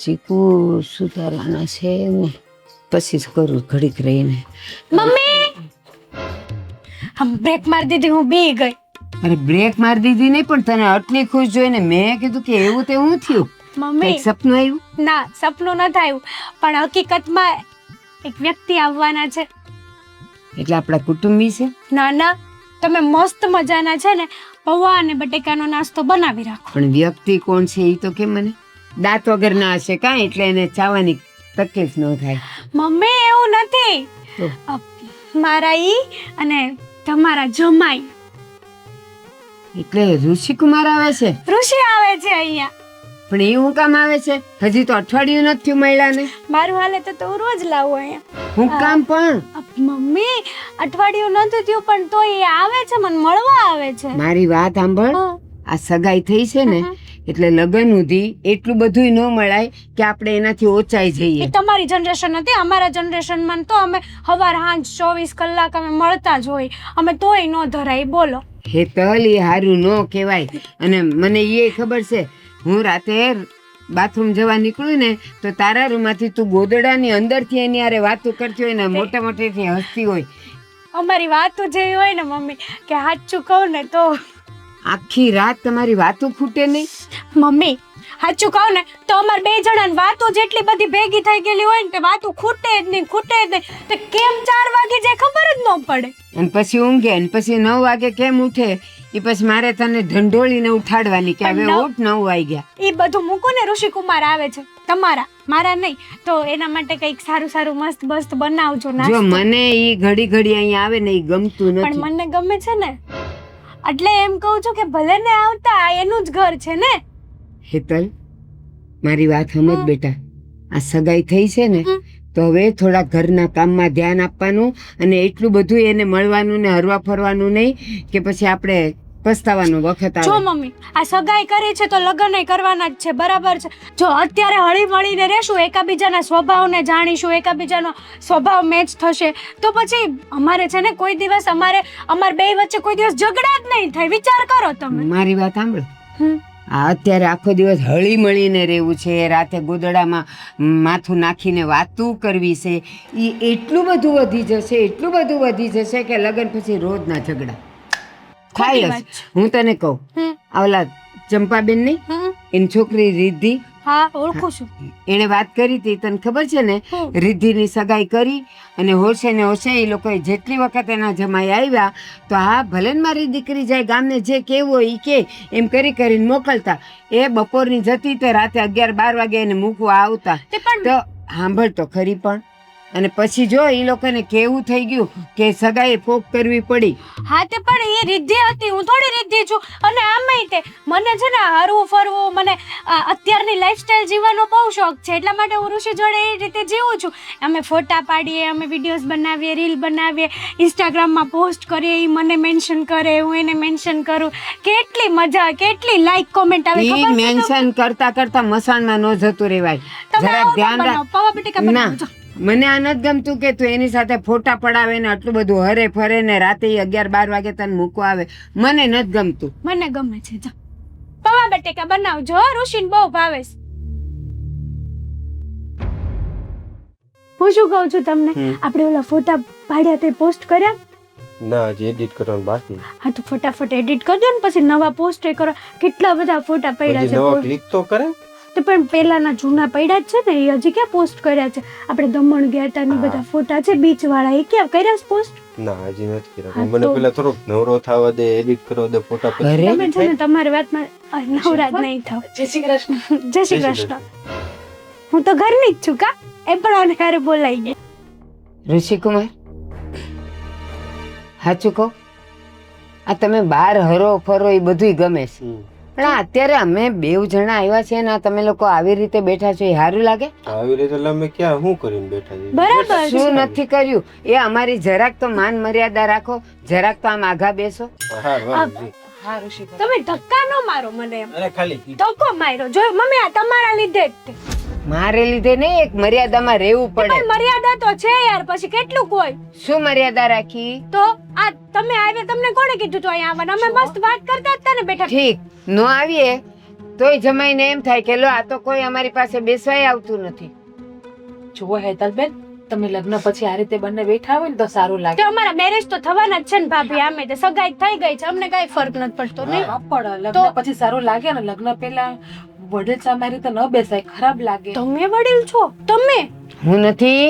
ચીકુ સુધારવાના છે ને પછી જ કરું ઘડીક રહીને. મમ્મી હમ બ્રેક મારી દીધી, હું બી ગઈ. અરે બ્રેક મારી દીધી નહીં, પણ તને આટલી ખુશ જોઈને મેં કીધું કે એવું તે હું થયું? મમ્મી કંઈક સપનું આવ્યું? ના, સપનું ન થયું, પણ હકીકતમાં એક વ્યક્તિ આવવાના છે. એટલે આપણા કુટુંબી છે? ના ના, તમે મસ્ત મજાના છે ને પૌવા અને બટેકાનો નાસ્તો બનાવી રાખો. પણ વ્યક્તિ કોણ છે એ તો કે મને. દાંત વગર ના હશે કાંઈ, એટલે એને ચાવવાની તકલીફ ન થાય. મમ્મી એવું નથી, તો મારા ઈ અને તમારા જમાઈ. એટલે ઋષિકુમાર આવે છે? ઋષિ આવે છે અહીંયા. પણ એ હું કામ આવે છે? હજી તો અઠવાડિયું નથી થયું મહિલાને. મારું હાલે તો હું રોજ લાવું અહીંયા. હું કામ પણ? મમ્મી અઠવાડિયું નથી થયું પણ તો એ આવે છે, મને મળવા આવે છે. મારી વાત સાંભળ, આ સગાઈ થઈ છે ને એટલે લગન સુધી એટલું બધું ન મળાય કે આપણે એનાથી ઓચાઈ જઈએ. એ તમારી જનરેશન હતી, અમારા જનરેશનમાં તો અમે સવાર સાંજ 24 કલાક અમે મળતા જ હોય, અમે તોય ન ધરાય. બોલો હેતલ, એ હારું ન કહેવાય. અને મને એ ખબર છે, હું રાતે બાથરૂમ જવા નીકળું ને તો તારા રૂમમાંથી તું ગોદડાની અંદરથી એની હારે વાતો કરતી હોય ને મોટા મોટેથી હસતી હોય. અમારી વાતો જેવી હોય ને મમ્મી કે સાચું કહું ને તો આખી રાત તમારી વાતો ખૂટે નહીં? મમ્મી સાચું કહું ને તો અમાર બે જણાની વાતો જેટલી બધી ભેગી થઈ ગયેલી હોય ને તે વાતો ખૂટે જ નહીં તો કેમ 4 વાગે જાય ખબર જ ન પડે. અને પછી ઊંઘે અને પછી 9 વાગે કેમ ઉઠે એ પછી મારે તને ઢંઢોળીને ઉઠાડવાની કે હવે ઉઠ 9 વાગ્યા. એ બધું મૂકો ને, ઋષિકુમાર આવે છે તમારા, મારા નહીં. તો એના માટે કંઈક સારું સારું મસ્ત મસ્ત બનાવજો નાસ્તો. જો મને ઈ ઘડી ઘડી અહીંયા આવે ને ઈ ગમતું પણ નથી. મને ગમે છે ને, એટલે એમ કહું છું કે ભલે ને આવતા, એનું જ ઘર છે ને. હેતલ, મારી વાત સમજ બેટા. આ સગાઈ થઈ છે ને તો હવે થોડા ઘરના કામમાં ધ્યાન આપવાનું, અને એટલું બધું એને મળવાનું ને હરવા ફરવાનું નહીં કે પછી આપણે પસ્તાવાનો વખત જો આવે. મમ્મી આ સગાઈ કરી છે તો લગ્ન કરવાના જ છે, બરાબર છે. જો અત્યારે હળી મળીને રહેશું, એકાબીજાના સ્વભાવને જાણીશું, એકાબીજાનો સ્વભાવ મેચ થશે, તો પછી અમારે છે ને કોઈ દિવસ અમાર બે વચ્ચે કોઈ દિવસ ઝઘડા જ નહીં થાય. વિચાર કરો તમે. મારી વાત સાંભળ. આ અત્યારે આખો દિવસ હળી મળીને રહેવું છે, રાતે ગોદડામાં માથું નાખીને વાતું કરવી છે, એ એટલું બધું વધી જશે કે લગ્ન પછી રોજના ઝઘડા થાય જ. હું તને કહું, આવલા ચંપાબેન નહીં, એની છોકરી રિદ્ધિ, હા ઓળખું છું. એને વાત કરી હતી, તને ખબર છે ને? રિદ્ધિની સગાઈ કરી અને હોશે ને હોશે એ લોકોએ જેટલી વખત એના જમાઈ આવ્યા તો હા ભલે ને મારી દીકરી જાય ગામને જે કેવું હોય એ કે એમ કરીને મોકલતા. એ બપોરની જતી તે રાતે 11-12 વાગે એને મૂકવા આવતા. તો સાંભળ તો ખરી. પણ અને પછી જો એ લોકોને કેવું થઈ ગયું કે સગાઈ પોક કરવી પડી. હા તે પણ એ રિદ્ધિ હતી, હું થોડી રિદ્ધિ છું. અને આમાંય તે મને છે ને હરવું ફરવું, મને અત્યારની લાઈફસ્ટાઈલ જીવવાનો બહુ શોખ છે, એટલા માટે હું ઋષિ જોડે એ રીતે જીવું છું. અમે ફોટા પાડીએ, અમે વિડીયોઝ બનાવીએ, રીલ બનાવીએ, ઇન્સ્ટાગ્રામમાં પોસ્ટ કરીએ, એ મને મેન્શન કરે, હું એને મેન્શન કરું. કેટલી મજા, કેટલી લાઈક કોમેન્ટ આવે. એ મેન્શન કરતા કરતા મસાણમાં ન જતું રહેવાય. જરાક ધ્યાન રાખ. પૌવા બટેકા બનાવજો. મને આ નથી ગમતું કે તું એની સાથે ફોટા પડાવે ને આટલું બધું હરે ફરે ને રાતે 11-12 વાગે તને મૂકવા આવે. મને નથી ગમતું. મને ગમે છે. જો પૌવા બટેકા બનાવજો, ઋષિને બહુ ભાવે છે. હું શું કહું છું તમને, આપણે ઓલા ફોટા પાડ્યા તે પોસ્ટ કર્યા? ના, હજી એડિટ કરવાનું બાકી. હા તો ફટાફટ એડિટ કરજો ને પછી નવા પોસ્ટ કરો. કેટલા બધા ફોટા પડ્યા છે. નવા ક્લિક તો કરે તો પણ પેલાના જૂના પડ્યા જ છે ને, એ હજી ક્યાં પોસ્ટ કર્યા છે? આપણે દમણ ગયા હતા ને બધા ફોટા છે બીચ વાળા, એ ક્યાં કર્યા છે પોસ્ટ? ના, હજી નથી કર્યા. મને પેલા થોડોક નવરો થવા દે, એડિટ કરવા દે ફોટા. પછી તમે છે ને તમારી વાતમાં નવરાજ નહીં થાવ. જય શ્રી કૃષ્ણ. જય શ્રી કૃષ્ણ. હું તો ઘરની જ છું કા, એ પણ આને હારે બોલાઈ ગઈ. ઋષિકુમાર, સાચું કહો, આ તમે બહાર હરો ફરો એ બધું ગમે છે, પણ અત્યારે અમે 2 જણા આવ્યા છે ને તમે લોકો આવી રીતે બેઠા છો, એ સારું લાગે? આવી રીતે અમે ક્યાં શું કરીને બેઠા છીએ? બરાબર શું નથી કર્યું એ અમારી જરાક તો માન મર્યાદા રાખો, જરાક તો આમ આઘા બેસો. તમે ધક્કા ન મારો મને, એમ અરે ખાલી ધક્કો માર્યો. જો મમ્મી આ તમારા લીધે જ તે. મારે લીધે નહીં, એક મર્યાદામાં રહેવું પડે. પણ મર્યાદા તો છે યાર, પછી કેટલું કોઈ. શું મર્યાદા રાખી? તો આ તમે આવ્યા, તમને કોણે કીધું તો અહીંયા આવવાનું? અમે મસ્ત વાત કરતા હતા ને બેઠા. ઠીક, નો આવીએ તોય જમાઈને એમ થાય કે લો આ તો કોઈ અમારી પાસે બેસવાય આવતું નથી. જુઓ હેતલબેન, તમે લગ્ન પછી આ રીતે બંને બેઠા હોય ને તો સારું લાગે. તો અમારા મેરેજ તો થવાના જ છે ને ભાભી, આમે તે સગાઈ થઈ ગઈ છે, અમને કાંઈ ફરક નથી પડતો નહીં. હા, પણ લગ્ન પછી સારું લાગે ને. લગ્ન પહેલા વડીલ સામે રીતે ન બેસાય, ખરાબ લાગે. તમે વડીલ છો, તમે હું નથી,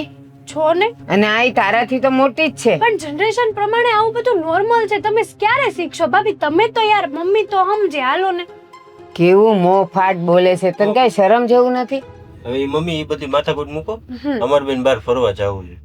છો ને. અને આ તારાથી તો મોટી જ છે. પણ જનરેશન પ્રમાણે આવું બધું નોર્મલ છે. તમે ક્યારે શીખશો ભાભી? તમે તો યાર મમ્મી તો સમજે, હાલો ને. કેવું મોં ફાટ બોલે છે, તને કઈ શરમ જેવું નથી? હવે ઈ મમ્મી એ બધી માથાકૂટ મૂકો. અમાર બેન બહાર ફરવા જાવું છે.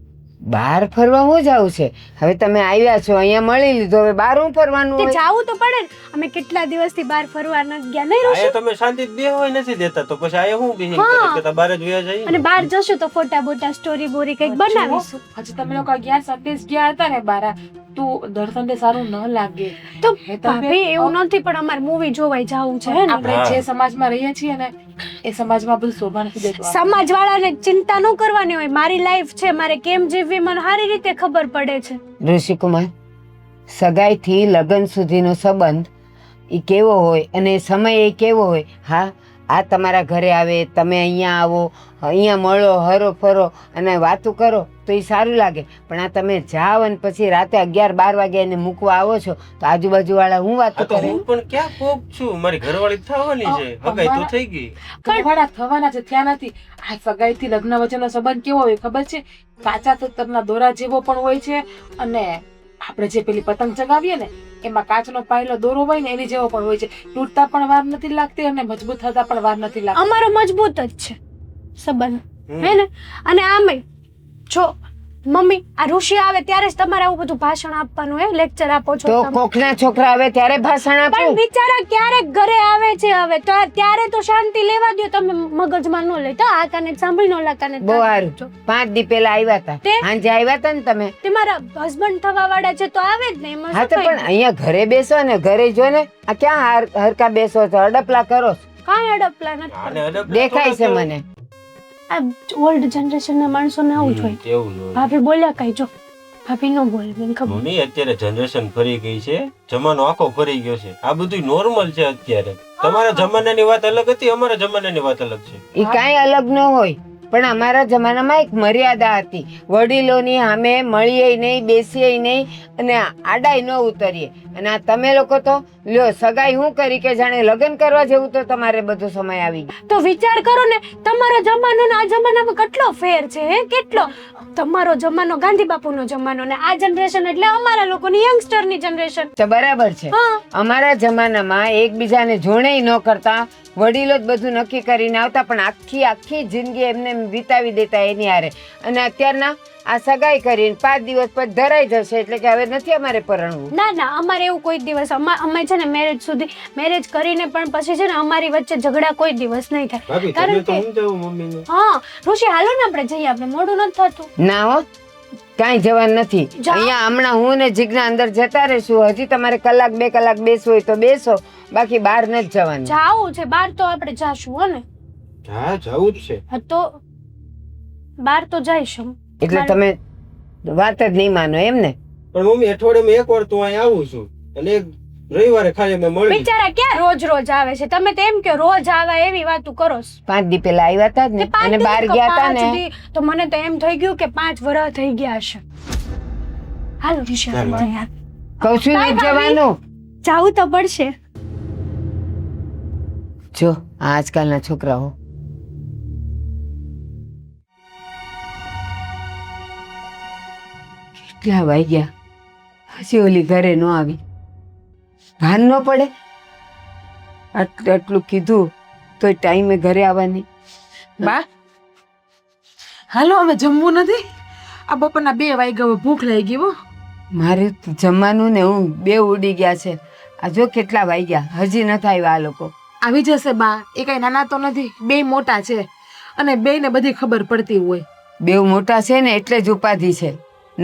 બહાર ફરવા હું જાવું છે? હવે તમે આવ્યા છો અહીંયા મળી લીધો, હવે બહાર હું ફરવાનું તે હોય? જાવું તો પડે ને. અમે કેટલા દિવસથી બહાર ફરવા ન ગયા નહીં આયા રોશી? તમે શાંતિથી બેહવા નથી દેતા, તો પછી આયા હું બેહીને હા. કરે કે બહાર જ વયા જઈએ અને ને. બહાર જશું તો ફોટા બોટા સ્ટોરી બોરી કંઈક બનાવીશું. હજી તમે લોકો ગયા સતીશ ગયા હતા ને બારા, તું દર્શન સારું ન લાગે. તો હેતલબેન, ભાભી એવું નથી, પણ અમારે મૂવી જોવાય જાવું છે હે ને. આપણે જે સમાજમાં રહીએ છીએ ને એ સમાજમાં બધું શોભા નથી દેતું. સમાજ વાળાને ચિંતા ન કરવાની હોય. મારી લાઈફ છે, મારે કેમ જીવવી મને સારી રીતે ખબર પડે છે. ઋષિકુમાર, સગાઈથી લગ્ન સુધીનો સંબંધ એ કેવો હોય અને સમય એ કેવો હોય. હા, આ તમારા ઘરે આવે, તમે અહીંયા આવો, અહીંયા મળો, હરો ફરો અને વાતું કરો તો એ સારું લાગે. પણ આ તમે જાઓ અને પછી રાતે 11-12 વાગે એને મૂકવા આવો છો તો આજુબાજુ વાળા હું આ વાતું તો કરે? હું પણ ક્યાં કોક છું, મારી ઘરવાળી થવાની છે, હગાઈ તો થઈ ગઈ. ઘરવાળા થવાના છે, થયા નથી. આ સગાઈથી લગ્ન વચ્ચેનો સંબંધ કેવો હોય ખબર છે? કાચા સૂતરના દોરા જેવો પણ હોય છે, અને આપણે જે પેલી પતંગ ચગાવીએ ને એમાં કાચનો પાયલો દોરો હોય ને એની જેવો પણ હોય છે. તૂટતા પણ વાર નથી લાગતી અને મજબૂત થતા પણ વાર નથી લાગતી. અમારો મજબૂત જ છે સંબંધ, હે ને. અને આમે જો મમ્મી, આ ઋષિ આવે ત્યારે જ તમારે આવું બધું ભાષણ આપવાનું, હે લેક્ચર આપો છો તો તમે. કોકના છોકરા આવે ત્યારે ભાષણ પણ આપું? બિચારા ક્યારેક ઘરે આવે છે, હવે તો ત્યારે તો શાંતિ લેવા દો. તમે મગજમાં ન લેતા, આ કાને સાંભળી નો લાકાને. બહુ સારું. 5 દી પહેલા આવ્યા હતા, તે? સાંજે આવ્યા હતા ને તમે? તે મારા હસબન્ડ થવા વાળા છે તો આવે જ ને, એમાં હા, શું તો થઈ પણ અહીંયા ઘરે બેસો ને, ઘરે જો ને. આ ક્યાં હરકા બેસો છો, અડપલા કરો છો? ગયું? કાંઈ અડપલા નથી. આને અડપ દેખાય છે મને. આ ઓલ્ડ જનરેશન ના માણસોને આવું જ હોય. કેવું જોઈએ. ભાભી બોલ્યા કઈ જો, ભાભી નો બોલે, મને ખબર. મમ્મી, અત્યારે જનરેશન ફરી ગઈ છે, જમાનો આખો ફરી ગયો છે. આ બધું નોર્મલ છે અત્યારે. તમારા જમાનાની વાત અલગ હતી, અમારા જમાનાની વાત અલગ છે. એ કાંઈ અલગ ન હોય, પણ અમારા જમાનામાં એક મર્યાદા હતી. વડીલોની સામે મળીએ નહીં, બેસીએ નહીં અને આડાઈ ન ઉતરીએ. અને આ તમે લોકો તો લ્યો સગાઈ હું કરી કે જાણે લગ્ન કરવા જેવું તો તમારે બધો સમય આવી ગયો. તો વિચાર કરો ને, તમારો જમાનો ને આ જમાનામાં કેટલો ફેર છે, હે? કેટલો. તમારો જમાનો ગાંધી બાપુનો જમાનો ને આ જનરેશન એટલે અમારા લોકોની યંગસ્ટરની જનરેશન. તો બરાબર છે. હા. અમારા જમાનામાં એકબીજાને જોણેય ન કરતા, વડીલો જ બધું નક્કી કરીને આવતા, પણ આખી જિંદગી એમને વિતાવી દેતા એની હારે. અને અત્યારના આ સગાઈ કરીને 5 દિવસ પછી ધરાઈ જશે એટલે કે હવે નથી અમારે પરણવું. ના ના, અમારે એવું કોઈ દિવસ અમે છે ને મેરેજ સુધી, મેરેજ કરીને પણ પછી છે ને અમારી વચ્ચે ઝઘડા કોઈ દિવસ નહીં થાય. ભાભી, કારણ તમે તો કે સમજાવો મમ્મીને. હા ઋષિ, હાલો ને આપણે જઈએ, આપણે મોડું નથી થતું. ના હો, કાંઈ જવાનું નથી. જાઓ. અહીંયા હમણાં હું ને જીજ્ઞા અંદર જતા રહીશું. હજી તમારે 1-2 કલાક બેસવું હોય તો બેસો, બાકી બહાર નથી જવાનું. જાવું છે બહાર તો આપણે જાશું, હો ને. હા, જવું જ છે. હા તો બહાર તો જઈશું. એટલે તમે વાત જ નહીં માનો એમ ને? પણ મમ્મી, અઠવાડિયામાં 1 વાર તો અહીં આવું છું, અને એક રવિવારે ખાલી અમે મળી. બિચારા ક્યાં રોજ રોજ આવે છે? તમે તો એમ કે રોજ આવે એવી વાતો કરો છો. 5 દી પહેલા આવ્યા હતા જ તે ને, પાંચ અને દી બહાર કે ગયા હતા પાંચ ને. દી, તો મને તો એમ થઈ ગયું કે 5 વર્ષ થઈ ગયા હશે. હાલો ઋષિ, ચાલો. આપણે યાર કહું છું બાય નહીં ભાભી. જવાનું. જાવું તો પડશે. જો આ આજકાલના છોકરાઓ. કેટલા વાગ્યા, હજી ઓલી ઘરે ન આવી. ભાન ન પડે? આટલું કીધું તોય ટાઈમે ઘરે આવવાની. બા, હાલો હવે જમવું નથી? આ બપોરના 2 વાગ્યા, હવે ભૂખ લાગી ગઈ હો. મારે તો જમવાનું ને હું બે ઉડી ગયા છે. આ જો કેટલા વાગ્યા, હજી નથી આવ્યા આ લોકો. આવી જશે બા, એ કઈ નાના તો નથી, 2 મોટા છે અને 2 ને બધી ખબર પડતી હોય. બેવ મોટા છે ને એટલે જ ઉપાધિ છે.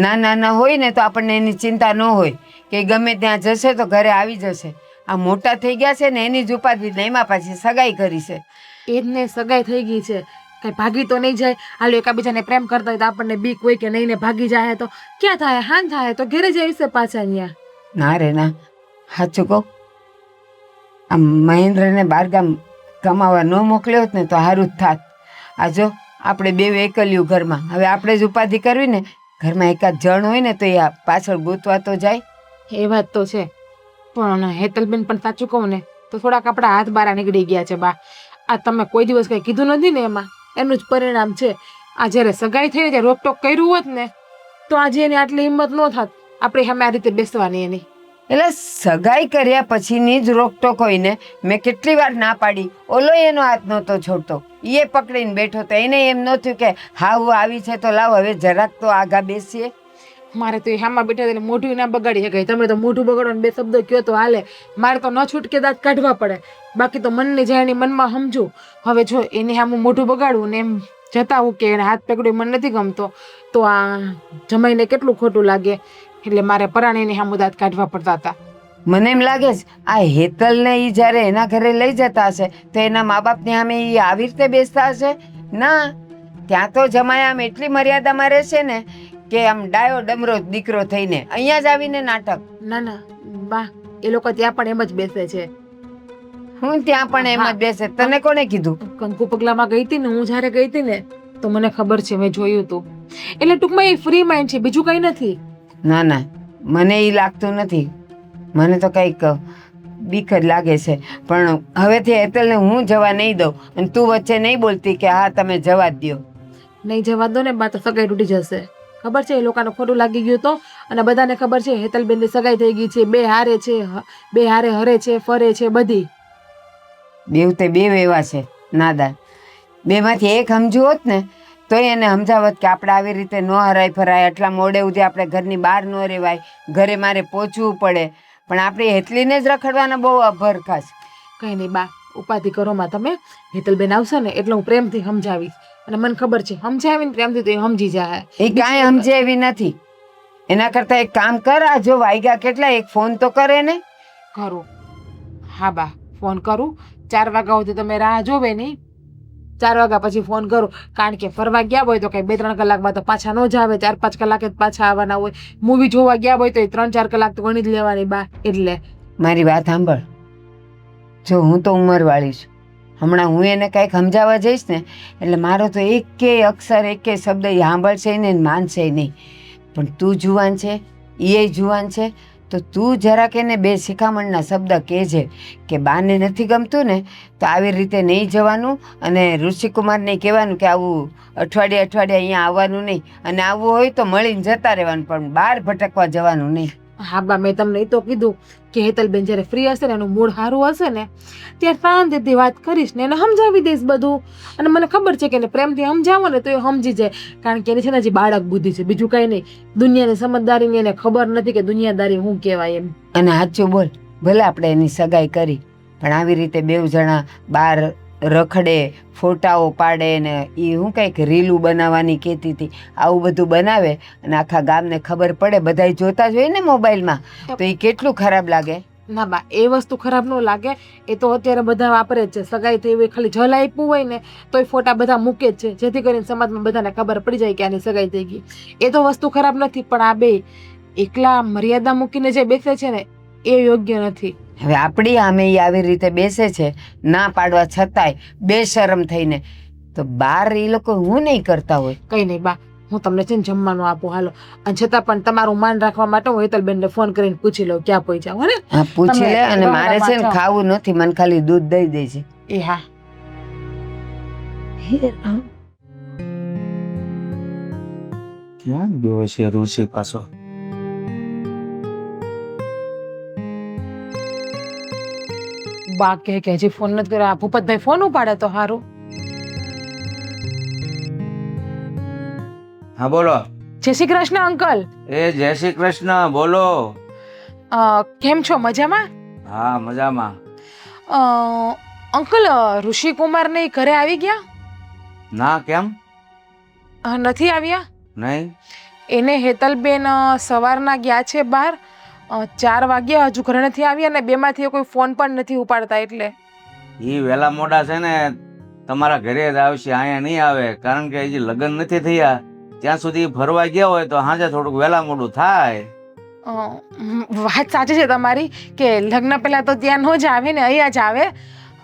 નાના હોય ને તો આપણને એની ચિંતા ન હોય કે ગમે ત્યાં જશે તો ઘરે આવી જશે. આ મોટા થઈ ગયા છે ને એની જ ઉપાધિ ને એમાં પાછી સગાઈ કરી છે. એ જ ને, સગાઈ થઈ ગઈ છે, કઈ ભાગી તો નહીં જાય. હાલો એકાબીજાને પ્રેમ કરતા હોય તો આપણને બીક હોય કે નહીં, ને ભાગી જાય તો ક્યાં થાય? હાન થાય તો ઘરે જ આવશે પાછા અહીંયા. ના રે ના, સાચું કહું, આ મહેન્દ્રને બારગામ કમાવા ન મોકલ્યો હોત ને તો સારું જ થાત. આ જો આપણે બે એકલ્યું ઘરમાં, હવે આપણે જ ઉપાધિ કરવી ને. ઘરમાં એકાદ જણ હોય ને તો એ પાછળ ગોતવા તો જાય. એ વાત તો છે, પણ હેતલબેન પણ સાચું કહું ને તો થોડાક આપણા હાથ બારા નીકળી ગયા છે બા. આ તમે કોઈ દિવસ કઈ કીધું નથી ને, એનું જ પરિણામ છે. આ જ્યારે સગાઈ થઈને જ્યારે રોકટોક કર્યું હોત ને તો આજે એની આટલી હિંમત ન થાત આપણે સામે આ રીતે બેસવાની એની. એટલે સગાઈ કર્યા પછીની જ રોકટોક હોય ને. મેં કેટલી વાર ના પાડી, ઓલો એનો હાથ નહોતો છોડતો, એ પકડીને બેઠો તો એને એમ ન થયું કે હા હું આવી છે તો લાવ હવે જરાક તો આગા બેસીએ. મારે તો એ હામાં બેઠા એટલે મોઢું ના બગાડી શકાય. તમે તો મોઢું બગાડો બે શબ્દો કયો તો હાલે, મારે તો ન છૂટકે દાંત કાઢવા પડે. બાકી તો મનની જાયની મનમાં સમજુ. હવે જો એને સામું મોઢું બગાડવું ને એમ જતા હું કે એને હાથ પકડ્યું મને નથી ગમતો તો આ જમાઈને કેટલું ખોટું લાગે. એટલે મારે પરાણીની સામું દાંત કાઢવા પડતા હતા. મને એમ લાગે છે આ હેતલને એ જ્યારે એના ઘરે લઈ જતા હશે તો એના મા બાપની સામે એ આવી રીતે બેસતા હશે? ના, ત્યાં તો જમાઈ આમ એટલી મર્યાદામાં રહેશે ને કે આમ ડાયો ડમરો દીકરો થઈને અહીંયા જ આવીને નાટક. ના ના બા, એ લોકો ત્યાં પણ એમ જ બેસે છે. હું ત્યાં પણ એમ જ બેસે? તને કોને કીધું? કંકુ પગલામાં ગઈ હતી ને, હું જ્યારે ગઈ હતી ને તો મને ખબર છે, મેં જોયું હતું. એટલે ટૂંકમાં એ ફ્રી માઇન્ડ છે, બીજું કઈ નથી. ના ના, મને એ લાગતું નથી. મને તો કંઈક બીક જ લાગે છે. પણ હવેથી હેતલને હું જવા નહીં દઉં અને તું વચ્ચે નહીં બોલતી કે હા તમે જવા જ દો. નહીં જવા દો ને બા તો સગાઈ તૂટી જશે. ખબર છે એ લોકોને ખોટું લાગી ગયું તો, અને બધાને ખબર છે હેતલબેનની સગાઈ થઈ ગઈ છે, બે હારે છે, બે હારે હરે છે, ફરે છે બધી. બેવ તે બે એવા છે નાદાન. બેમાંથી એક સમજ્યું હોત ને તો એને સમજાવત કે આપણે આવી રીતે ન હરાય ફરાય, આટલા મોડે સુધી આપણે ઘરની બહાર ન રહેવાય, ઘરે મારે પહોંચવું પડે. પણ આપણે હેતલીને જ રખડવાના બહુ અભરખા છે. કંઈ નહીં બા, ઉપાધિ કરોમાં તમે. હેતલબેન આવશે ને એટલે હું પ્રેમથી સમજાવીશ, અને મને ખબર છે સમજાવીને પ્રેમથી તો એ સમજી જાય. એ કાંઈ સમજે એવી નથી. એના કરતાં એક કામ કર, આ જો વાગ્યા કેટલા, એક ફોન તો કરે ને. કરું. હા બા, ફોન કરું. 4 વાગ્યા સુધી તમે રાહ જોવે નહીં. 4 વાગ્યા પછી ફોન કરું, કારણ કે ફરવા ગયા હોય તો કઈ 2-3 કલાકમાં તો પાછા ન જ આવે, 4-5 કલાકે જ પાછા આવવાના હોય. મૂવી જોવા ગયા હોય તો 3-4 કલાક તો ગણી જ લેવાની બા. એટલે મારી વાત સાંભળ, જો હું તો ઉંમરવાળી છું, હમણાં હું એને કંઈક સમજાવવા જઈશ ને એટલે મારો તો એકેય અક્ષર એકેય શબ્દ એ સાંભળશે ને માનશે નહીં. પણ તું જુવાન છે, એ જુવાન છે, તો તું જરાક એને 2 શિખામણના શબ્દ કહેજે કે બાને નથી ગમતું ને તો આવી રીતે નહીં જવાનું, અને ઋષિકુમારને કહેવાનું કે આવું અઠવાડિયે અહીંયા આવવાનું નહીં, અને આવવું હોય તો મળીને જતા રહેવાનું, પણ બહાર ભટકવા જવાનું નહીં. હા બા, મેં તમને એ તો કીધું કે હેતલબેન જ્યારે ફ્રી હશે ને, એનું મૂડ સારું હશે ને ત્યારે શાંતિથી વાત કરીશ ને એને સમજાવી દઈશ બધું. અને મને ખબર છે કે એને પ્રેમથી સમજાવો ને તો એ સમજી જાય, કારણ કે એની છે ને હજી બાળક બુદ્ધિ છે, બીજું કંઈ નહીં. દુનિયાની સમજદારીની એને ખબર નથી કે દુનિયાદારી શું કહેવાય એમ. અને સાચું બોલ, ભલે આપણે એની સગાઈ કરી પણ આવી રીતે 2 જણા બહાર રખડે, ફોટાઓ પાડે ને એ હું કંઈક રીલું બનાવવાની કહેતી હતી, આવું બધું બનાવે અને આખા ગામને ખબર પડે, બધાય જોતા જ હોય ને મોબાઈલમાં, તો એ કેટલું ખરાબ લાગે. ના બા, એ વસ્તુ ખરાબ ન લાગે. એ તો અત્યારે બધા વાપરે જ છે. સગાઈ થઈ હોય, ખાલી જલ આપ્યું હોય ને તો એ ફોટા બધા મૂકે જ છે, જેથી કરીને સમાજમાં બધાને ખબર પડી જાય કે આની સગાઈ થઈ ગઈ. એ તો વસ્તુ ખરાબ નથી, પણ આ બે એકલા મર્યાદા મૂકીને જે બેસે છે ને એ યોગ્ય નથી. હવે આપણી આમે ઈ આવી રીતે બેસે છે, ના પાડવા છતાંય બેશરમ થઈને, તો બહાર એ લોકો હું નહીં કરતા હોય. કંઈ નહીં બા, હું તમને છે ને જમવાનું આપું હાલો. અને છતાં પણ તમારું માન રાખવા માટે હું હેતલબેનને ફોન કરીને પૂછી લઉં ક્યાં પહોંચ્યા હો ને. હા પૂછી તમે લે. અને મારે છે ને જાઓ. ખાવું નથી, મને ખાલી દૂધ દઈ દે છે. એ હા. ક્યાં ગયો છે ઋષિ પાછો? બા કે હજી ફોન નથી કર્યો. આ ભૂપતભાઈ ફોન ઉપાડે તો સારું. હા બોલો. જય શ્રી કૃષ્ણ અંકલ. એ જય શ્રી કૃષ્ણ, બોલો. કેમ છો? મજામાં? હા મજામાં. અંકલ, ઋષિકુમાર ને ઘરે આવી ગયા? ના, કેમ? નથી આવ્યા? નહીં. એને હેતલબેન સવારના ગયા છે બહાર, 4 વાગ્યા હજુ ઘરે નથી આવ્યા, અને 2માંથી કોઈ ફોન પણ નથી ઉપાડતા. એટલે એ વહેલા મોડા છે ને તમારા ઘરે જ આવશે, અહીંયા નહીં આવે, કારણ કે હજી લગ્ન નથી થયા. ત્યાં સુધી ફરવા ગયા હોય તો સાંજે થોડુંક વહેલા મોડું થાય. વાત સાચી છે તમારી કે લગ્ન પહેલા તો ત્યાં ન જ આવે ને અહીંયા જ આવે.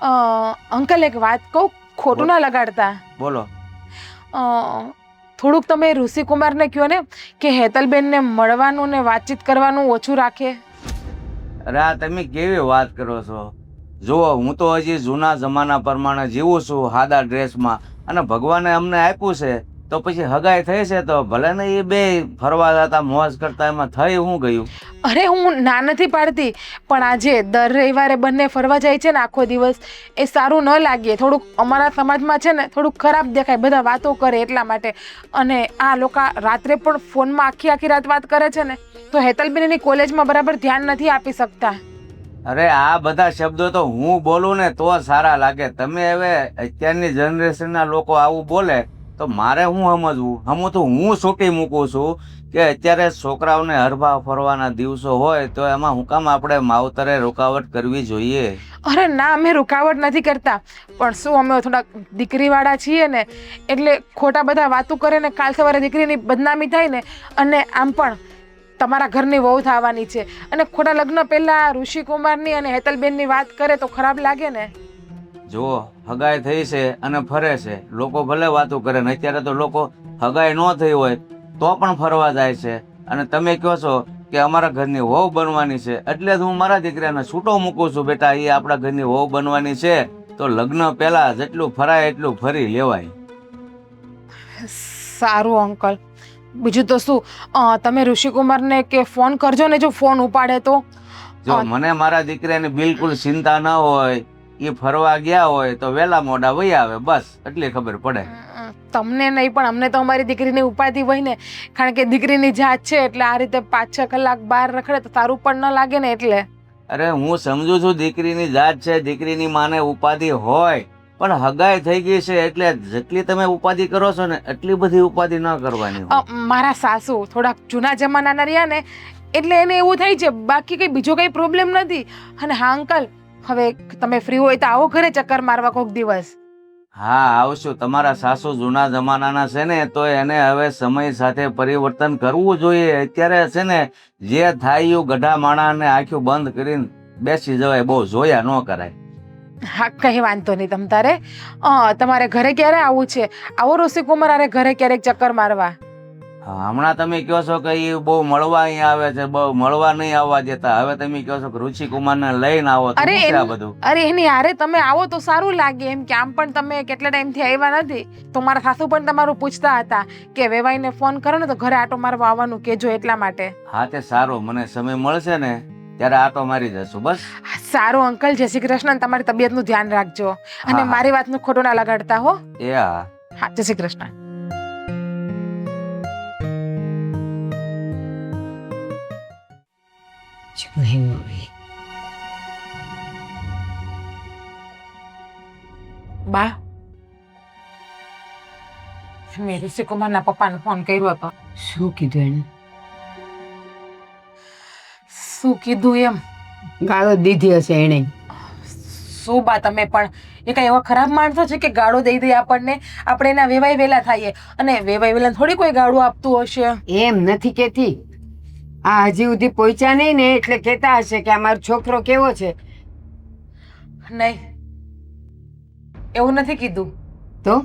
અંકલ એક વાત કહું, ખોટું ના લગાડતા. બોલો. થોડુંક તમે ઋષિકુમારને કહો ને કે હેતલબેનને મળવાનું ને વાતચીત કરવાનું ઓછું રાખે. અરે આ તમે કેવી વાત કરો છો? જુઓ, હું તો હજી જૂના જમાના પ્રમાણે જીવું છું, સાદા ડ્રેસમાં, અને ભગવાને અમને આપ્યું છે તો પછી હગાઈ થઈ છે તો ભલે ને એ બે ફરવા જતા મોજ કરતા, એમાં થઈ હું ગયું? અરે હું ના નથી પાડતી, પણ આજે દર રવિવારે બંને ફરવા જાય છે ને આખો દિવસ, એ સારું ન લાગે. થોડુંક અમારા સમાજમાં છે ને થોડુંક ખરાબ દેખાય, બધા વાતો કરે એટલા માટે. અને આ લોકો રાત્રે પણ ફોનમાં આખી આખી રાત વાત કરે છે ને, તો હેતલબેન એની કોલેજમાં બરાબર ધ્યાન નથી આપી શકતા. અરે આ બધા શબ્દો તો હું બોલું ને તો સારા લાગે. તમે હવે અત્યારની જનરેશનના લોકો આવું બોલે તો મારે શું સમજવું? હમું તો હું છૂટી મૂકું છું કે અત્યારે છોકરાઓને હરવા ફરવાના દિવસો હોય તો એમાં હું કામ આપણે માવતરે રૂકાવટ કરવી જોઈએ? અરે ના, અમે રૂકાવટ નથી કરતા, પણ શું અમે થોડાક દીકરીવાળા છીએ ને, એટલે ખોટા બધા વાતો કરે ને કાલ સવારે દીકરીની બદનામી થાય ને. અને આમ પણ તમારા ઘરની વહુ થવાની છે, અને ખોટા લગ્ન પહેલા ઋષિકુમારની અને હેતલબેનની વાત કરે તો ખરાબ લાગે ને. જુઓ, હગાઈ થઈ છે અને ફરે છે, લોકો ભલે વાતો કરે ને. અત્યારે તો લોકો હગાઈ ન થઈ હોય તો પણ ફરવા જાય છે, અને તમે કહો છો કે અમારા ઘરની વહુ બનવાની છે, એટલે જ હું મારા દીકરાને છૂટો મૂકું છું. બેટા, એ આપણા ઘરની વહુ બનવાની છે તો લગ્ન પહેલા જેટલું ફરાય એટલું ફરી લેવાય. સારું અંકલ, બીજું તો શું, તમે ઋષિકુમારને કે ફોન કરજો ને, જો ફોન ઉપાડે તો. જો મને મારા દીકરાની બિલકુલ ચિંતા ન હોય, એ ફરવા ગયા હોય તો વહેલા મોડા વહી આવે, બસ એટલી ખબર પડે. તમને નહીં, પણ અમને તો અમારી દીકરીની ઉપાધિ હોય ને, કારણ કે દીકરીની જાત છે, એટલે આ રીતે 5-6 કલાક બહાર રખડે તો સારું પણ ન લાગે ને, એટલે. અરે હું સમજુ છું દીકરીની જાત છે, દીકરીની માને ઉપાધિ હોય, પણ હગાઈ થઈ ગઈ છે એટલે જેટલી તમે ઉપાધિ કરો છો ને એટલી બધી ઉપાધિ ન કરવાની. મારા સાસુ થોડાક જૂના જમાનાના રહ્યા ને, એટલે એને એવું થાય છે, બાકી કઈ બીજો કઈ પ્રોબ્લેમ નથી. અને હા અંકલ, હવે તમે ફ્રી હોય તો આવો ઘરે ચક્કર મારવા કોક દિવસ. હા, આવશું. તમારા સાસુ જૂના જમાનાના છે ને, તો એને હવે સમય સાથે પરિવર્તન કરવું જોઈએ. અત્યારે છે ને જે થાય એવું ગઢા માણાને આંખું બંધ કરીને બેસી જવાય, બહુ જોયા ન કરાય. હા, કઈ વાંધો નહીં. તમ તારે તમારે ઘરે ક્યારે આવવું છે? આવો ઋષિકુમાર અરે ઘરે ક્યારેક ચક્કર મારવા. હમણાં તમે કહો છો કે એ બહુ મળવા અહીં આવે છે, બહુ મળવા નહીં આવવા દેતા. હવે તમે કહો છો કે ઋષિકુમારને લઈને આવો તો શું છે આ બધું? અરે એની હારે તમે આવો તો સારું લાગે, એમ કે આમ પણ તમે કેટલા ટાઈમથી આવ્યા નથી. તો મારા સાસુ પણ તમારું પૂછતા હતા કે વેવાઈને ફોન કરો ને તો ઘરે આટો મારવા આવવાનું કહેજો, એટલા માટે. હા, તે સારું, મને સમય મળશે ને ત્યારે આટો મારી જશું. બસ સારું અંકલ, જય શ્રી કૃષ્ણ. તમારી તબિયતનું ધ્યાન રાખજો, અને મારી વાતનું ખોટું ના લગાડતા હો. એ હા, જય શ્રી કૃષ્ણ. બા, મેં ઋષિકુમારના પપ્પાને ફોન કર્યો હતો. શું કીધું એને? શું કીધું એમ? ગાળો દીધી હશે એને. શું બા, તમે પણ એ કઈ એવા ખરાબ માણસો છે કે ગાળો દઈ દે આપણને? આપણે એના વેવાય વેલા થઈએ, અને વેવાય વેલા થોડી કોઈ ગાળો આપતું હશે. એમ નથી કેતી, આ હજી સુધી પહોંચ્યા નહીં ને એટલે કહેતા હશે કે અમારો છોકરો કેવો છે. નહીં, એવું નથી કીધું. તો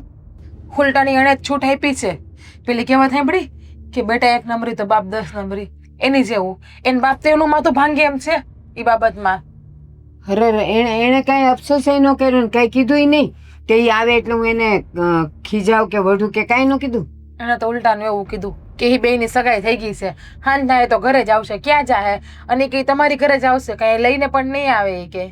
ઉલટાની એણે છૂટ આપી છે. પેલી કહેવત સાંભળી કે બેટા 1 નંબરી તો બાપ 10 નંબરી, એની જેવું. એને બાપ તો એનું માથું ભાંગે એમ છે એ બાબતમાં. અરે એને કઈ અફસોસ ન કર્યો ને કઈ કીધું નહીં કે ઈ આવે એટલે હું એને ખીજાવ કે વઢું કે કાંઈ ન કીધું. એને તો ઉલટાનું એવું કીધું કે એ બેયની સગાઈ થઈ ગઈ છે, હાન થાય તો ઘરે જ આવશે. ક્યાં જાહે? અને કે તમારી ઘરે જ આવશે, કાંઈ લઈને પણ નહીં આવે એ કે.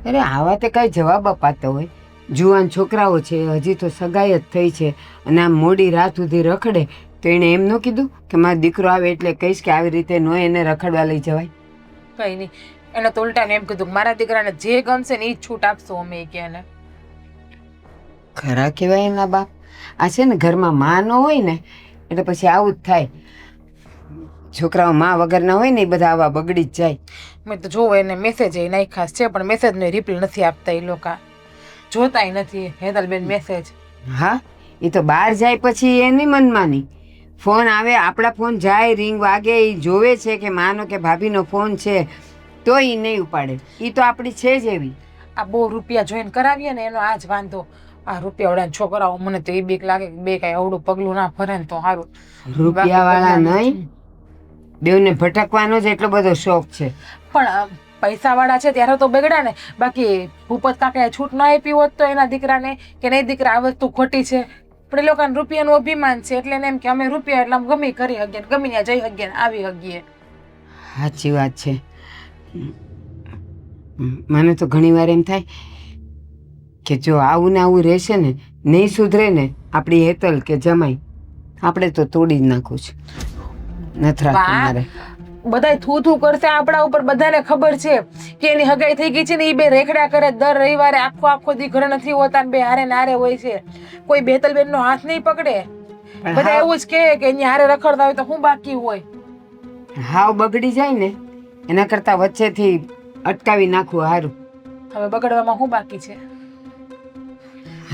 અરે આવા તે કઈ જવાબ અપાતા હોય? જુવાન છોકરાઓ છે, હજી તો સગાઈ જ થઈ છે, અને આમ મોડી રાત સુધી રખડે તો એને એમ ન કીધું કે મારો દીકરો આવે એટલે કહીશ કે આવી રીતે નો એને રખડવા લઈ જવાય? કઈ નહીં, એને તો ઉલટાને એમ કીધું મારા દીકરાને જે ગમશે ને એ જ છૂટ આપશો અમે કે. એને ખરા કહેવાય એના બાપ. આ છે ને ઘરમાં માં ન હોય ને એટલે પછી આવું જ થાય. છોકરાઓ માં વગરના હોય ને એ બધા આવા બગડી જ જાય. મેં તો જોવો એને મેસેજ એ નાખ્યા છે, પણ મેસેજનો રિપ્લાય નથી આપતા એ લોકો, જોતાય નથી હેતલબેન મેસેજ. હા, એ તો બહાર જાય પછી એની મનમાની. ફોન આવે, આપણા ફોન જાય, રિંગ વાગે, એ જોવે છે કે માનો કે ભાભીનો ફોન છે તો એ નહીં ઉપાડે. એ તો આપણી છે જ એવી. આ બહુ રૂપિયા જોઈને કરાવીએ ને એનો આ જ વાંધો. આ રૂપિયાવાળા છોકરાઓ મને તો એ બીક લાગે કે બે કાંઈ અવળું પગલું ના ફરે ને તો સારું. રૂપિયાવાળા નહીં, બેવને ભટકવાનો જ એટલો બધો શોખ છે. પણ પૈસાવાળા છે ત્યારે તો બગડ્યા ને. બાકી ભૂપત કાકાએ છૂટ ન આપી હોત તો એના દીકરાને કે નહીં દીકરા આ વસ્તુ ખોટી છે, પણ એ લોકોને રૂપિયાનું અભિમાન છે એટલે એને એમ કે અમે રૂપિયા એટલે આમ ગમે કરી શકીએ, ગમે ત્યાં જઈ શકીએ ને આવી શકીએ. સાચી વાત છે. મને તો ઘણી વાર એમ થાય કે જો આવું ને આવું રહેશે ને, નહીં સુધરે ને આપણી હેતલ કે જમાઈ, આપણે તો તોડી જ નાખવું છે. નથરા મારે બધાય થૂ થૂ કરશે આપણા ઉપર, બધાને ખબર છે કે એની હગાઈ થઈ ગઈ છે ને. એ બે રેખડા કરે દર રવિવારે આખો દી ઘરે નથી હોતા ને બે હારે નારે હોય છે. કોઈ બેતલબેન નો હાથ નહીં પકડે. બધા એવું જ કહે કે એની હારે રખડતા હોય તો શું બાકી હોય. હાવ બગડી જાય ને એના કરતા વચ્ચેથી અટકાવી નાખવું સારું. હવે બગડવામાં શું બાકી છે?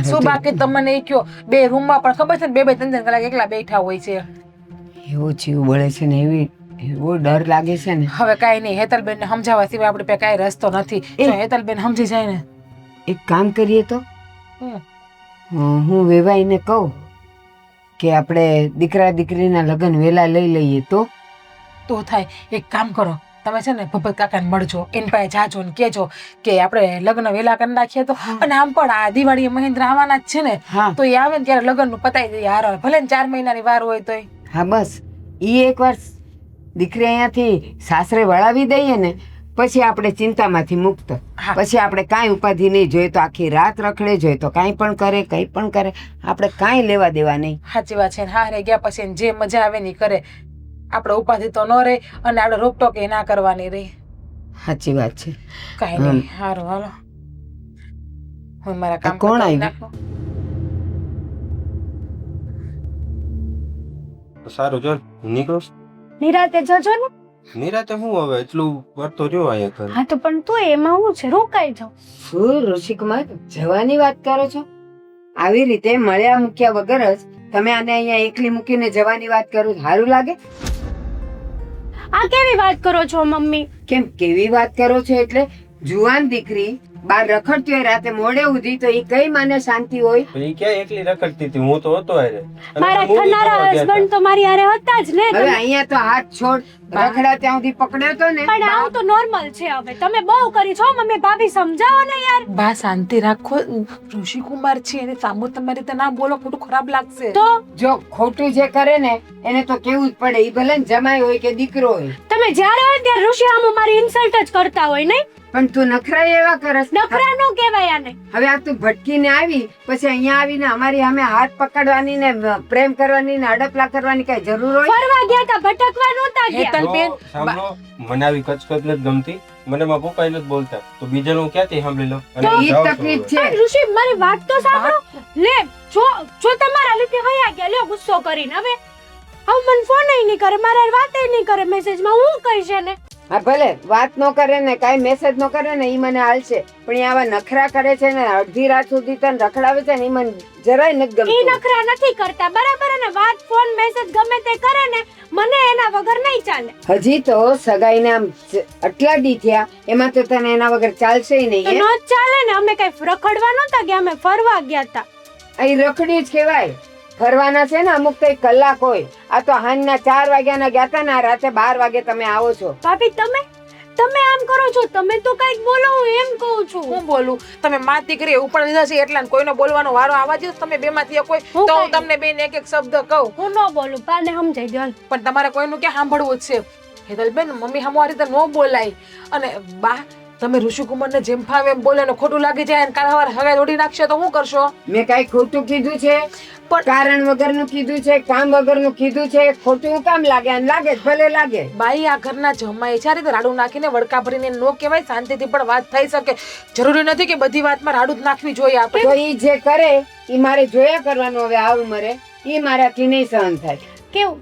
શું બાકી તમને એ કયો? બે રૂમમાં પણ ખબર છે ને બે 3 કલાક એકલા બેઠા હોય છે. એવો જીવ બળે છે ને, એવો ડર લાગે છે ને. હવે કાંઈ નહીં, હેતલબેન ને સમજાવવા સિવાય આપણી પાસે કાંઈ રસ્તો નથી. જો હેતલબેન સમજી જાય ને. એક કામ કરીએ તો, હું વેવાઈને કહું કે આપણે દીકરા દીકરીના લગ્ન વહેલા લઈ લઈએ તો થાય. એક કામ કરો, તમે છે ને ભૂપત કાકાને મળજો, એની પાસે જાજો ને કહેજો કે આપણે લગ્ન વહેલા કરી નાખીએ તો. અને આમ પણ આ દિવાળીએ મહેન્દ્ર આવવાના જ છે ને, તો એ આવે ને ત્યારે લગ્નનું પતાવી દઈએ. હારો ભલે ને 4 મહિનાની વાર હોય તોય. હા બસ, એ એકવાર દીકરી અહીંયાથી સાસરે વળાવી દઈએ ને પછી આપણે ચિંતામાંથી મુક્ત. પછી આપણે કાંઈ ઉપાધિ નહીં. જોઈએ તો આખી રાત રખડે, જોઈએ તો કાંઈ પણ કરે, કંઈ પણ કરે, આપણે કાંઈ લેવા દેવા નહીં. સાચી વાત છે. હારે ગયા પછી જે મજા આવે ને કરે. આપણે ઉપાધિ તો ન રહે અને આપણે રોકટોક એ ના કરવાની રહી. સાચી વાત છે. કાંઈ નહીં, સારું હાલો હું મારા કામ. કોણ આવ્યું? સારું ચાલ નીકળો. નિરાતે જજો ને. નિરાતે હું હવે એટલું વાર તો રહ્યો અહીંયા ઘરે. હા તો પણ તું એમાં હું છે, રોકાઈ જાવ. શું ઋષિકુમાર જવાની વાત કરો છો? આવી રીતે મળ્યા મૂક્યા વગર જ તમે આને અહીંયા એકલી મૂકીને જવાની વાત કરો, સારું લાગે? આ કેવી વાત કરો છો મમ્મી? કેમ કેવી વાત કરો છો એટલે જુવાન દીકરી બાર રખડતી હોય રાતે મોડે સુધી તો એ કઈ માને શાંતિ હોય? પણ ઈ ક્યાં એકલી રખડતી હતી? હું તો હતો હારે. અને મારા movie થનારા જોવા ગયા હસબન્ડ તો મારી હારે હતા જ ને. હવે અહીંયા તો હાથ છોડ, રખડા ત્યાં સુધી પકડ્યો તો ને. પણ આવું તો નોર્મલ છે. હવે તમે બહુ કરી છો મમ્મી, ભાભી સમજાવો ને યાર. બા શાંતિ રાખો, ઋષિકુમાર છે એને સામુ તમારી રીતે ના બોલો, ખોટું ખરાબ લાગશે. તો જો ખોટું જે કરે ને એને તો કેવું જ પડે. ઈ ભલે ને જમાઈ હોય કે દીકરો હોય. તમે જ્યારે હોય ત્યારે ઋષિ આમ મારી ઇન્સલ્ટ જ કરતા હોય નહીં? પણ તું નખરા એવા કરસ. નખરા નો કહેવાય આને. હવે આ તું ભટકીને આવી પછી અહીંયા આવીને અમારી સામે હાથ પકડવાની ને પ્રેમ કરવાની ને અડપલા કરવાની કઈ જરૂર હોય? ફરવા ગયા તા, ભટકવા નહોતા ગયા. હેતલબેન, તો સાંભળો, મને આવી કચકચ નથી ગમતી. મને મારા પપ્પા નથી બોલતા તો બીજાનું ક્યાંથી સાંભળી લો. અને ઈ જાઓ છો તકલીફ હવે. છે. ઋષિ મારી વાત તો સાંભળો. લે જો તમારા લીધે હયા ગયા, લ્યો ગુસ્સો કરીને. હવે મને ફોન નહીં કરે, મારા વાતે નહીં કરે, મેસેજમાં હું કહીશ ને. હા ભલે વાત નો કરે ને કાઈ મેસેજ નો કરે ને ઈ મને હાલશે, પણ ઈ આવા નખરા કરે છે ને અડધી રાત સુધી તને રખડાવે છે ને ઈ મને જરાય નથી ઈ ગમતું. નખરા નથી કરતા બરાબર, અને વાત ફોન મેસેજ ગમે તે કરે ને મને એના વગર નહીં ચાલે. હજી તો સગાઈને આમ આટલા દી થયા એમાં તો તને એના વગર ચાલશે નહીં. તો નો જ ચાલે ને. અમે કઈ રખડવા નહોતા ગયા, અમે ફરવા ગયા તા. અહીં રખડી જ કહેવાય. ફરવાના છે ને અમુક કઈ કલાક હોય. આ તો હાંજના 4 વાગ્યાના ગયા તા ને રાતે 12 વાગે તમે આવો છો. ભાભી તમે આમ કરો છો, તમે તો કઈક બોલો, હું એમ કહું છું. હું બોલું? તમે માત દીકરી ઉપર લીધા છે એટલે કોઈનો બોલવાનો વારો આવવા દો. તમે બે માંથી કોઈ હું તો હું કઈ? તમને બેન એક શબ્દ કહું, હું ન બોલું, પાને સમજાઈ દો. પણ તમારે કોઈનું ક્યાં સાંભળવું જ છે? હેતલબેન, મમ્મી સામુ આ રીતે ન બોલાય. અને બા તમે ઋષિકુમારને જેમ ફાવે એમ બોલે ને ખોટું લાગી જાય અને કાલ સવારે હગાઈ દોડી નાખશે તો શું કરશો? મેં કઈ ખોટું કીધું છે? પણ કારણ વગરનું કીધું છે, કામ વગરનું કીધું છે. ખોટું કામ લાગે? અને લાગે જ, ભલે લાગે. બાઈ આ ઘરના જમાઈ છે, આ રીતે રાડું નાખીને વડકા ભરીને નો કહેવાય. શાંતિથી પણ વાત થઈ શકે. જરૂરી નથી કે બધી વાતમાં રાડું જ નાખવી જોઈએ આપણે. તો ઈ જે કરે ઈ મારે જોયા કરવાનું. હવે આ ઉંમરે ઈ મારાથી નહીં સહન થાય.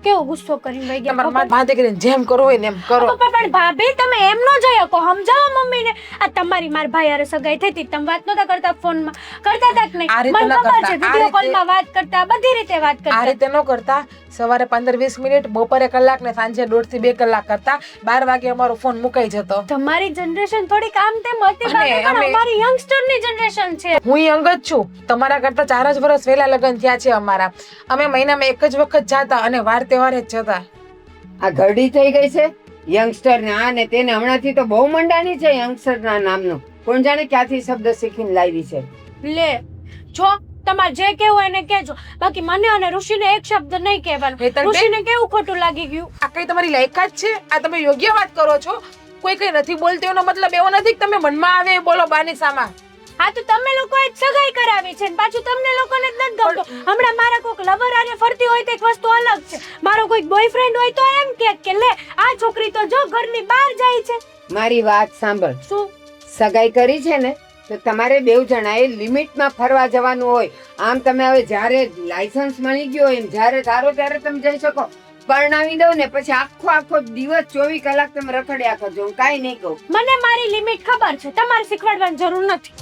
કેવો ગુસ્સો કરીને વહી ગયા તમારા માથે કરીને જેમ કરો હોય ને એમ કરો. પપ્પા, પણ ભાભી તમે એમ ન જઈ શકો, સમજાવો મમ્મીને. આ તમારી માર ભાઈ હારે સગાઈ થઈ હતી, તમે વાત નતા કરતા ફોનમાં, કરતા હતા કે આ નહીં? રીતે મને ન ખબર કરતા, છે, આ વિડિયો રીતે. કોલમાં વાત કરતા, બધી રીતે વાત આ કરતા. રીતે ન કરતા. સવારે 15-20 મિનિટ, બપોરે કલાક ને સાંજે 1.5 થી 2 કલાક કરતા. 12 વાગે અમારો ફોન મુકાઈ જતો. તમારી જનરેશન થોડીક આમ તેમ હતી, અને બાકી પણ અમે- અમારી યંગસ્ટરની જનરેશન છે. હું યંગ જ છું. તમારા કરતા 4 જ વર્ષ વહેલા લગ્ન થયા છે અમારા. અમે મહિનામાં એક જ વખત જાતા અને વાર તહેવારે જ જતા. આ ઘરડી થઈ ગઈ છે યંગસ્ટર ને આ ને તેને. હમણાંથી તો બહુ મંડાણી છે યંગસ્ટર ના નામનું. કોણ જાણે ક્યાંથી શબ્દ શીખીને લાવી છે. લે જો, તમારે જે કેવું હોય એને કહેજો, બાકી મને અને ઋષિને એક શબ્દ નહીં કહેવાનો. હેતલબેન? ઋષિને કેવું ખોટું લાગી ગયું? આ કઈ તમારી લાયકાત છે? આ તમે યોગ્ય વાત કરો છો? કોઈ કઈ નથી બોલતી એનો મતલબ એવો નથી કે તમે મનમાં આવે એ બોલો બાની સામા. હા તો તમે લોકોએ જ સગાઈ કરાવી છે ને પાછું તમને લોકોને જ નથી ગમતું. હમણાં મારા કોઈક લવર આરે ફરતી હોય તો એક વસ્તુ અલગ છે, મારો કોઈક બોયફ્રેન્ડ હોય તો એમ કે લે આ છોકરી તો જો ઘરની બહાર જાય છે. મારી વાત સાંભળ. શું? સગાઈ કરી છે ને તો તમારે બેઉ જણાએ લિમિટમાં ફરવા જવાનું હોય. આમ તમે હવે જ્યારે લાયસન્સ મળી ગયો હોય એમ જ્યારે ધારો ત્યારે તમે જઈ શકો. પરણાવી દઉં ને પછી આખો દિવસ 24 કલાક તમે રખડ્યા કરજો. હું કાંઈ નહીં કહું. મને મારી લિમિટ ખબર છે, તમારે શીખવાડવાની જરૂર નથી.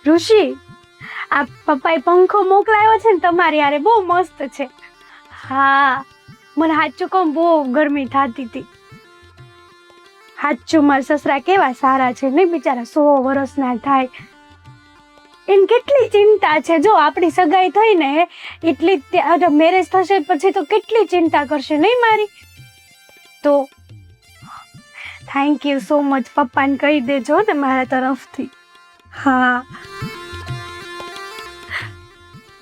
ઋષિ, આ પપ્પાએ પંખો મોકલાયો છે ને તમારી હારે, બહુ મસ્ત છે. હા, મને સાચું કહું બહુ ગરમી થતી હતી. સાચું મારા સસરા કેવા સારા છે નહીં, બિચારા 100 વર્ષના થાય. એને કેટલી ચિંતા છે, જો આપણી સગાઈ થઈ ને એટલી મેરેજ થશે પછી તો કેટલી ચિંતા કરશે નહીં મારી. તો થેન્ક યુ સો મચ. પપ્પાને કહી દેજો ને મારા તરફથી. હા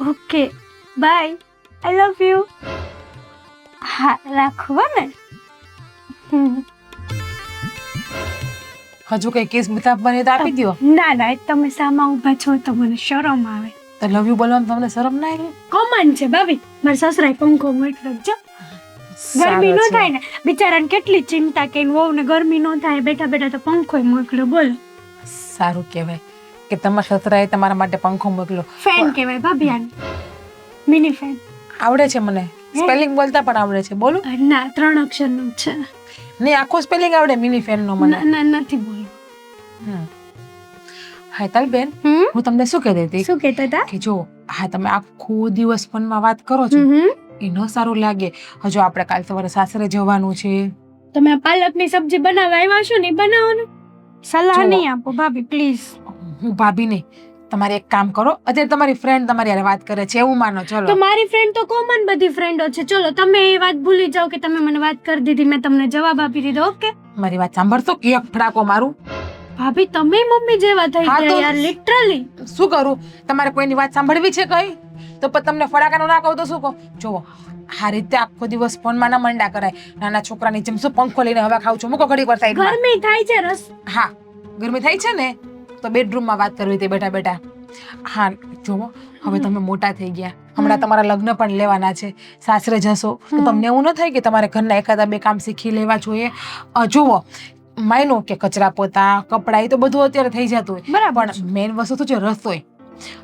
okay bye, I love you. હા રાખો ને. હજુ કઈ કેસ બતાવ બને તો આપી દો. ના ના, તમે સામા ઊભા છો તો મને શરમ આવે. તો લવ યુ બોલવામાં તમને શરમ ના આવે? કોમન છે ભાભી, મારા સસરાએ પંખો મોકલ્યો જો. ગરમી નો થાય ને, બિચારાને કેટલી ચિંતા કે વહુ ને ગરમી નો થાય, બેઠા બેઠા તો પંખો મોકલ્યો. બોલો, સારું કહેવાય કે તમારા સસરાએ તમારા માટે પંખો મોકલ્યો. ફેન કહેવાય ભાભી આને, મિની ફેન. આવડે છે મને, સ્પેલિંગ બોલતા પણ આવડે છે. બોલું? ના 3 અક્ષરનું છે. નહીં, આખો સ્પેલિંગ આવડે મિની ફેન નો મને. ના નથી બોલું. હેતલબેન, હું તમને શું કહેતી હતી શું કહેતા હતા? કે જો હા તમે આખો દિવસ ફોનમાં વાત કરો છો એ ન સારું લાગે. હજુ આપણે કાલ સવારે સાસરે જવાનું છે. તમે આ પાલકની સબ્જી બનાવવા આવ્યા છો ને, બનાવો ને. સલાહ જો. નહીં આપો ભાભી પ્લીઝ. હું ભાભી નહીં, તમારે એક કામ કરો, અત્યારે તમારી ફ્રેન્ડ તમારી હારે વાત કરે છે એવું માનો. તો ચલો, મારી ફ્રેન્ડ તો કોમન બધી ફ્રેન્ડો છે. ચલો તમે એ વાત ભૂલી જાઓ કે તમે મને વાત કરી દીધી, મેં તમને જવાબ આપી દીધો. ઓકે મારી વાત સાંભળતો કે એક ફડાકો મારું. ભાભી તમે મમ્મી જેવા થઈ હા ગયા તો- યાર, લિટરલી. શું કરું? તમારે કોઈની વાત સાંભળવી છે કઈ? તો પણ તમને ફડાકાનું ના કહું તો શું કહું? જુઓ, આ રીતે આખો દિવસ ફોનમાં ના મંડા કરાય. નાના છોકરાની જેમ શું પંખો લઈને હવા ખાવ છું? મૂકો ઘડીક વાર સાઈડમાં. ગરમી થાય છે રસ. હા, ગરમી થાય છે ને તો બેડરૂમમાં વાત કરવી હતી બેઠા બેઠા. હા જુઓ, હવે તમે મોટા થઈ ગયા, હમણાં તમારા લગ્ન પણ લેવાના છે, સાસરે જશો તો તમને એવું ન થાય કે તમારે ઘરના એકાદા 2 કામ શીખી લેવા જોઈએ? જુઓ, માનો કે કચરા પોતા, કપડાં, એ તો બધું અત્યારે થઈ જતું હોય, બરાબર પણ મેઇન વસ્તુ તો છે રસોઈ.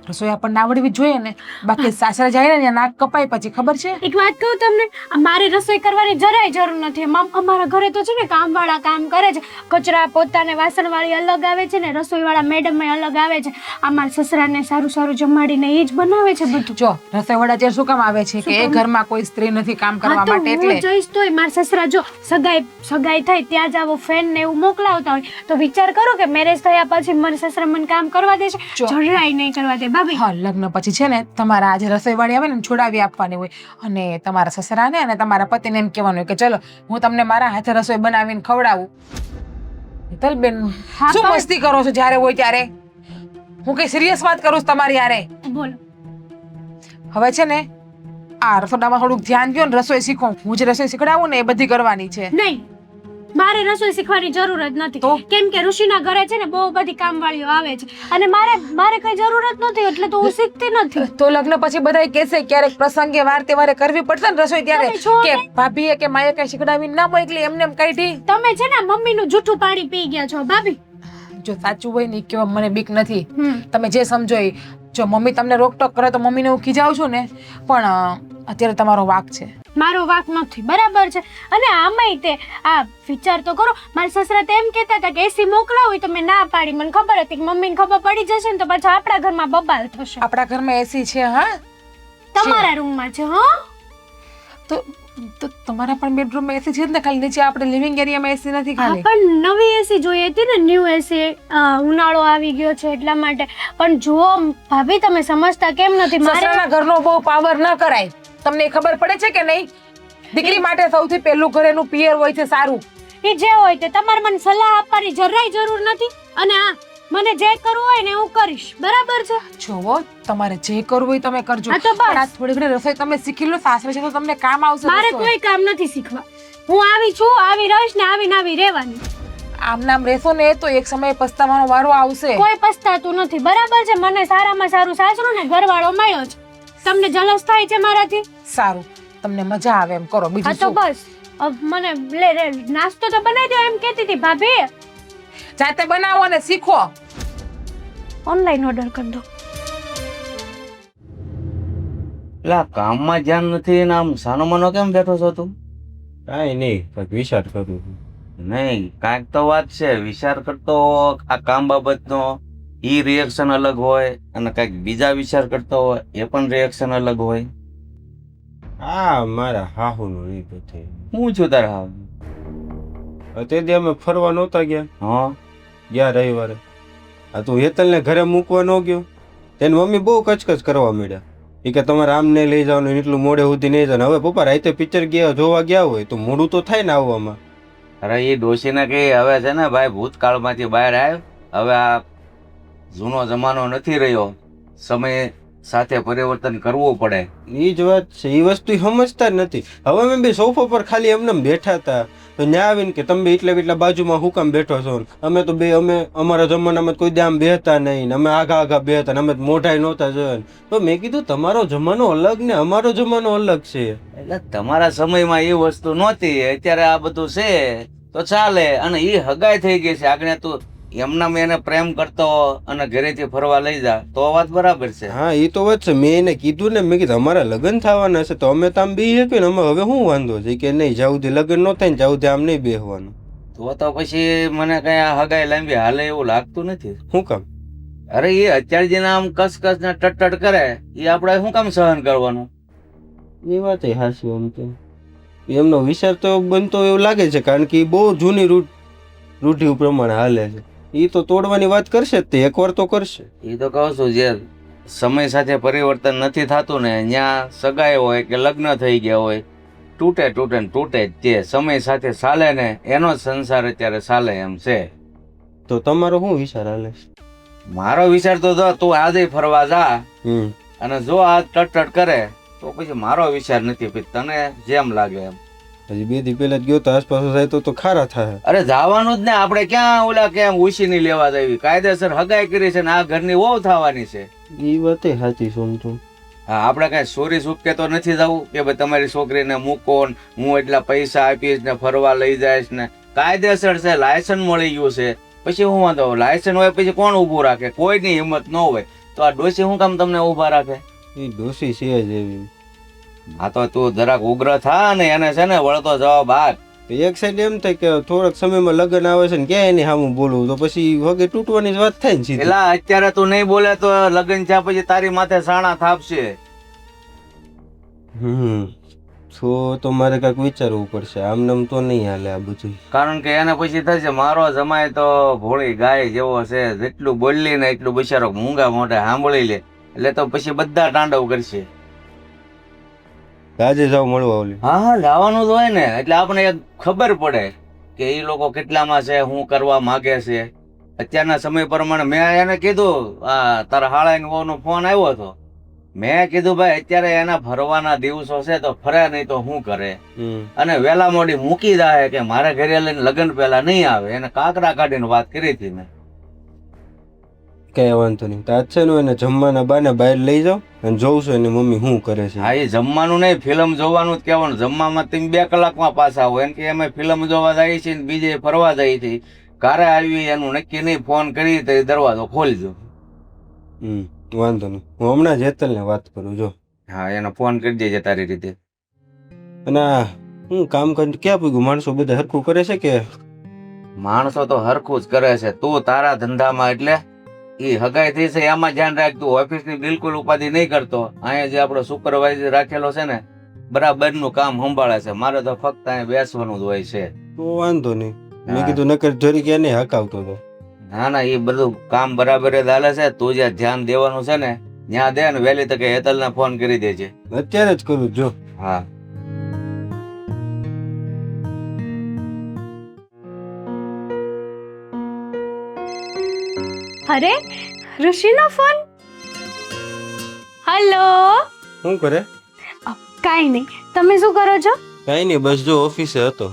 રસોઈ આપણને આવડવી જ જોઈએ ને. બાકી સાસરે જાય ને ત્યાં નાક કપાય પછી ખબર છે. એક વાત કહું તમને, આ મારે રસોઈ કરવાની જરાય જરૂર નથી. અમારા ઘરે તો છે ને કામવાળા કામ કરે છે. કચરા પોતા ને વાસણવાળી અલગ આવે છે ને રસોઈવાળા મેડમ અલગ આવે છે. અમારા સસરાને સારું સારું જમાડીને એ જ બનાવે છે બધું. જો રસોઈવાળા ત્યાં શું કામ આવે છે કે એ ઘરમાં કોઈ સ્ત્રી નથી કામ કરવા હા તો માટે, હું એટલે જઈશ તોય મારા સસરા જો સગાઈ થાય ત્યાં જ આવો ફેન ને એવું મોકલાવતા હોય તો વિચાર કરો કે મેરેજ થયા પછી મારા સસરા મને કામ કરવા દે છે? જો. જરાય નહીં કરવા દે ભાભી. હા, લગ્ન પછી છે ને તમારા આજે રસોઈવાળી આવે ને છોડાવી આપવાની હોય અને તમારા સસરાને અને તમારા પતિને એમ કહેવાનું હોય કે ચલો હું તમને મારા હાથે રસોઈ બનાવીને ખવડાવું. હેતલબેન, હા, શું પણ- મસ્તી કરો છો જ્યારે હોય ત્યારે? હું કઈ સિરિયસ વાત કરું છું તમારી હારે. બોલો. હવે છે ને આ રસોડામાં થોડુંક ધ્યાન દો ને રસોઈ શીખો. હું જે રસોઈ શીખડાવું ને એ બધી કરવાની છે. નહીં, મારે રસોઈ શીખવાની જરૂર જ નથી. તો? કેમ કે ઋષિના ઘરે છે ને બહુ બધી કામવાળીઓ આવે છે અને મારે કઈ જરૂરત નથી એટલે તો હું શીખતી નથી. તો લગ્ન પછી બધાય કહેશે ક્યારેક પ્રસંગે વાર તહેવારે કરવી પડશે ને રસોઈ ત્યારે તમે છો કે ને? ભાભીએ કે માએ કઈ શીખડાવી ના મોકલી એમને એમ કાઢી. તમે છે ને મમ્મીનું જૂઠું પાણી પી ગયા છો ભાભી. જો સાચું હોય ને એ કહેવા મને બીક નથી. હમ. તમે જે સમજો એ. જો મમ્મી તમને રોકટોક કરે તો મમ્મીને હું ખીજાવું છું ને, પણ અત્યારે તમારો વાંક છે. મારો વાંક નથી, બરાબર છે. અને આમાંય તે આ વિચાર તો કરો, મારા સસરા તો એમ કહેતા હતા કે એસી મોકલાવો, તો મેં ના પાડી. મને ખબર હતી કે મમ્મીને ખબર પડી જશે ને તો પાછા આપણા ઘરમાં બબાલ થશે. આપણા ઘરમાં એસી છે? હા, તમારા રૂમમાં છે. હા, તો તો તમારા પણ બેડરૂમમાં એસી છે જ ને, ખાલી નીચે આપણે લિવિંગ એરિયામાં એસી નથી હા, ખાલી. પણ નવી એસી જોઈએ હતી ને, ન્યૂ એસી. ઉનાળો આવી ગયો છે એટલા માટે. પણ જો ભાભી તમે સમજતા કેમ નથી? સસરાના ઘરનો બહુ પાવર ન કરાય. તમને ખબર પડે છે કે નહીં? દીકરી માટે સૌથી પહેલું ઘર એનું પિયર હોય છે સારું. એ જે હોય તે તમારે મને સલાહ આપવાની જરાય જરૂર નથી. અને હા, મને જે કરવું હોય ને હું કરીશ, બરાબર છે? જોવો, તમારે જે કરવું હોય તમે કરજો. હા, તો બસ. પણ આ થોડી ઘણી રસોઈ તમે શીખી લો, સાસરે છે તો તમને કામ આવશે. મારે રસોઈ. કોઈ કામ નથી શીખવા. હું આવી છું, આવી રહીશ ને આવીને આવી રહેવાની. આમ નામ રહેશો ને તો એક સમયે પસ્તાવાનો વારો આવશે. કોઈ પસ્તાતું નથી, બરાબર છે? મને સારામાં સારું સાસરું ને ઘરવાળો મળ્યો છે. તમને જલસ થાય છે મારાથી? સારું, તમને મજા આવે એમ કરો. હા, બીજું તો શું? બસ. મને નાસ્તો તો બનાવી દો એમ કહેતી હતી ભાભી. જાતે બનાવો અને શીખો. ઓનલાઈન ઓર્ડર કરી દો. એટલે આ કામમાં ધ્યાન નથી ને આમ સાનો મનો કેમ બેઠો છો તું? કાંઈ નહીં, કંઈક વિચાર કરું છું. નહીં, કાંઈક તો વાત છે. વિચાર કરતો આ કામ બાબતનો ઈ રિએક્શન અલગ હોય અને કાંઈક બીજા વિચાર કરતો હોય એ પણ રિએક્શન અલગ હોય. આ મારા હાહુનું એ બધું. હું છું તારા હાવ? અત્યારે અમે ફરવા નહોતા ગયા, હા, ગયા રવિવારે. આ તું હેતલને ઘરે મૂકવા ન ગયો, તેની મમ્મી બહુ કચકચ કરવા માંડ્યા. એ કે તમારે આમ નહીં લઈ જવાનું, એટલું મોડે સુધી નહીં જવાનું. હવે પપ્પા રાતે પિક્ચર ગયા જોવા ગયા હોય તો મોડું તો થાય ને આવવામાં. અરે એ ડોશીને કઈ હવે છે ને ભાઈ, ભૂતકાળમાંથી બહાર આવ. હવે આ જૂનો જમાનો નથી રહ્યો, સમય સાથે પરિવર્તન કરવું પડે. એ જ વાત છે, એ વસ્તુ સમજતા જ નથી. હવે અમે બે સોફા પર ખાલી એમને બેઠા હતા તો ત્યાં આવીને કે તમે એટલા બાજુમાં હું કામ બેઠો છો? અમે તો બે અમારા જમાનામાં કોઈ દામ બેહતા નહીં ને, અમે આગા બેહતા ને, અમે મોઢાય નહોતા જોયા. તો મેં કીધું તમારો જમાનો અલગ ને અમારો જમાનો અલગ છે. એટલે તમારા સમયમાં એ વસ્તુ નહોતી, અત્યારે આ બધું છે તો ચાલે. અને એ હગાઈ થઈ ગઈ છે. આગળ તું એમના એને પ્રેમ કરતો અને ઘરેથી ફરવા લઈ જા તો વાત બરાબર છે. હા, એ તો વાત છે. મેં એને કીધું ને, મેં કીધું અમારા લગ્ન થવાના છે તો અમે તો આમ બે શકીએ ને, અમે હવે શું વાંધો છે કે નહીં, જ્યાં સુધી લગ્ન ન થાય ને ત્યાં સુધી આમ નહીં બેહવાનું. તો પછી મને કઈ આ હગાઈ લાંબી હાલે એવું લાગતું નથી. શું કામ? અરે એ અત્યારે જેને આમ કસ ને ટટ કરે એ આપણે શું કામ સહન કરવાનું? એ વાત હાચી. આમ તો એમનો વિચાર તો બનતો એવું લાગે છે, કારણ કે એ બહુ જૂની રૂઢિ પ્રમાણે હાલે છે. એ તો તોડવાની વાત કરશે જ, તે એકવાર તો કરશે. એ તો કહું છું, જે સમય સાથે પરિવર્તન નથી થતું ને, ત્યાં સગાઈ હોય કે લગ્ન થઈ ગયા હોય, તૂટે જ તે. સમય સાથે ચાલે ને એનો જ સંસાર અત્યારે ચાલે એમ છે. તો તમારો શું વિચાર હાલે? મારો વિચાર તો જો તું આજે ફરવા જા અને જો આ ટટ કરે તો પછી મારો વિચાર નથી. પછી તને જેમ લાગે એમ. હજી બે દી પહેલા જ ગયો તો આસપાસ જાય તો ખારા થાય. અરે જવાનું જ ને, આપણે ક્યાં ઓલા કેમ ઉછીની લેવા જવી? કાયદેસર હગાઈ કરી છે ને આ ઘરની વહુ થવાની છે. એ વાત સાચી સમજુ. હા, આપણે કઈ સોરી સૂપકે તો નથી જવું કે ભાઈ તમારી છોકરીને મૂકો ને હું એટલા પૈસા આપીશ ને ફરવા લઈ જઈશ ને. કાયદેસર છે, લાયસન્સ મળી ગયું છે. પછી હું વાંધો? લાયસન્સ હોય પછી કોણ ઊભું રાખે? કોઈની હિંમત ન હોય તો આ ડોશી શું કામ તમને ઊભા રાખે? એ ડોશી છે જ એવી. હા, તો તું જરાક ઉગ્ર થા ને એને છે ને વળતો જવાબ આપ. એક સાઈડ એમ થાય કે થોડાક સમયમાં લગ્ન આવે છે ને ક્યાં એની સામું બોલવું, તો પછી વગે તૂટવાની જ વાત થાય ને સીધી. એલા અત્યારે તું નહીં બોલે તો લગ્ન થયા પછી તારી માથે સાણા થાપશે. તો મારે કાંઈક વિચારવું પડશે. આમ તો નહીં હાલે આ બધું. કારણ કે એને પછી થશે મારો જમાય તો ભોળી ગાય જેવો છે, જેટલું બોલી ને એટલું બિચારો મૂંગા મોઢે સાંભળી લે, એટલે તો પછી બધા તાંડવ કરશે. આજે જાવ મળવા ઓલી. હા, જવાનું જ હોય ને, એટલે આપણને એક ખબર પડે કે એ લોકો કેટલામાં છે, શું કરવા માંગે છે. અત્યારના સમય પ્રમાણે મેં એને કીધું, આ તારા હાળાની વહુનો ફોન આવ્યો હતો. મેં કીધું ભાઈ અત્યારે એના ફરવાના દિવસો છે તો ફરે નહીં તો શું કરે, અને વેલા મોડી મૂકી જાય કે મારે ઘરે લઈને લગ્ન પહેલા નહીં આવે. એને કાકરા કાઢીને વાત કરી હતી મેં. કઈ વાંધો નહીં, તો આજ છે ને એને જમવાના બાને બહાર લઈ જાઓ અને જોઉં છું એની મમ્મી શું કરે છે. હા, એ જમવાનું નહીં, ફિલ્મ જોવાનું જ કહેવાનું. જમવામાં તમે 2 કલાકમાં પાછા આવો. એમ કે અમે ફિલ્મ જોવા જઈએ છીએ ને બીજે ફરવા જઈએ છીએ. ક્યારે આવી એનું નક્કી નહીં, ફોન કરી તો દરવાજો ખોલજો. વાંધો નહીં, હું હમણાં જ હેતલને વાત કરું જો. હા, એને ફોન કરી દેજે તારી રીતે. અને આ હું કામ કરીને ક્યાં પૂગ્યું? માણસો બધા હરખું કરે છે કે? માણસો તો હરખું જ કરે છે, તું તારા ધંધામાં એટલે એ હગાઈ થઈ છે એમાં ધ્યાન રાખ. તું ઓફિસની બિલકુલ ઉપાધિ નહીં કરતો. અહીંયા જે આપણો સુપરવાઇઝર રાખેલો છે ને, બરાબરનું કામ સંભાળે છે. મારે તો ફક્ત અહીંયા બેસવાનું જ હોય છે. તો વાંધો નહીં, મેં હા. કીધું નકર જોરી ક્યાં નહીં હકાવતો તો. ના ના, એ બધું કામ બરાબર જ હાલે છે. તું જ્યાં ધ્યાન દેવાનું છે ને ત્યાં દે ને, વહેલી તકે હેતલને ફોન કરી દેજે. અત્યારે જ કરું જો. હા. અરે ઋષિનો ફોન. હલો. શું કરે? કાંઈ નહીં, તમે શું કરો છો? કાંઈ નહીં, બસ જો ઓફિસે હતો.